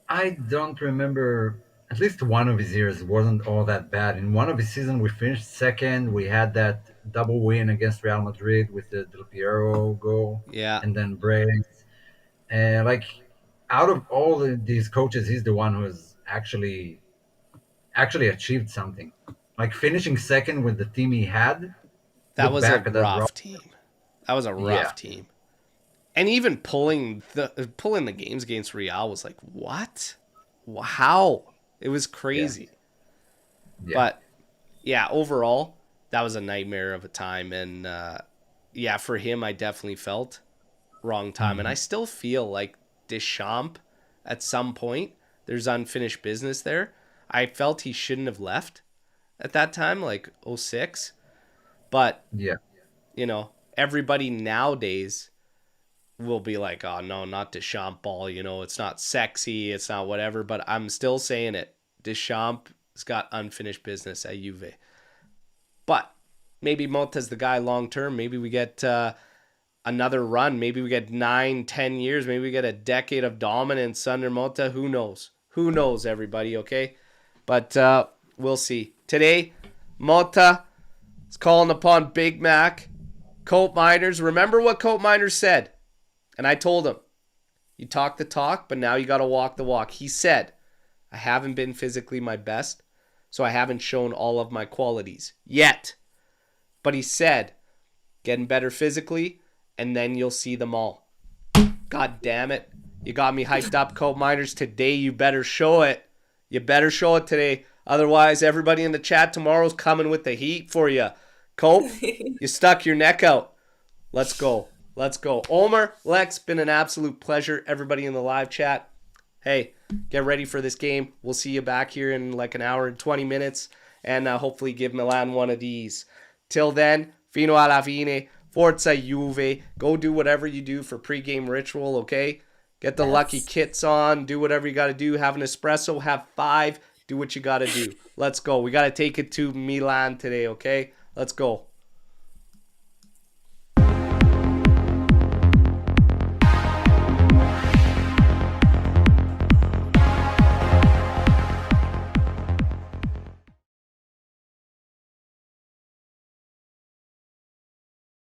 Speaker 2: I don't remember, at least one of his years wasn't all that bad. In one of his seasons, we finished second. We had that double win against Real Madrid with the Del Piero goal.
Speaker 1: Yeah.
Speaker 2: And then brace. And like, out of all these coaches, he's the one who has actually achieved something. Like, finishing second with the team he had.
Speaker 1: That was a rough team. That was a rough team. And even pulling the games against Real was like, what? How? It was crazy. Yeah. But, yeah, overall, that was a nightmare of a time. And, for him, I definitely felt wrong time. Mm-hmm. And I still feel like Deschamps, at some point, there's unfinished business there. I felt he shouldn't have left at that time, like 2006. But, everybody nowadays will be like, oh, no, not Deschamps ball. It's not sexy. It's not whatever. But I'm still saying it. Deschamps has got unfinished business at Juve. But maybe Monta's the guy long term. Maybe we get a another run. Maybe we get 9-10 years. Maybe we get a decade of dominance under Motta. Who knows? Who knows, everybody, okay? But we'll see. Today, Motta is calling upon Big Mac. Koopmeiners. Remember what Koopmeiners said. And I told him, you talk the talk, but now you got to walk the walk. He said, I haven't been physically my best, so I haven't shown all of my qualities yet. But he said, getting better physically, and then you'll see them all. God damn it. You got me hyped up, Koopmeiners. Today, you better show it. You better show it today. Otherwise, everybody in the chat tomorrow's coming with the heat for you. Cope, you stuck your neck out. Let's go. Let's go. Omer, Lex, been an absolute pleasure. Everybody in the live chat. Hey, get ready for this game. We'll see you back here in like an hour and 20 minutes. And hopefully give Milan one of these. Till then, fino alla fine. Forza Juve. Go do whatever you do for pregame ritual, okay? Get the lucky kits on. Do whatever you got to do. Have an espresso. Have 5. Do what you got to do. Let's go. We got to take it to Milan today, okay? Let's go.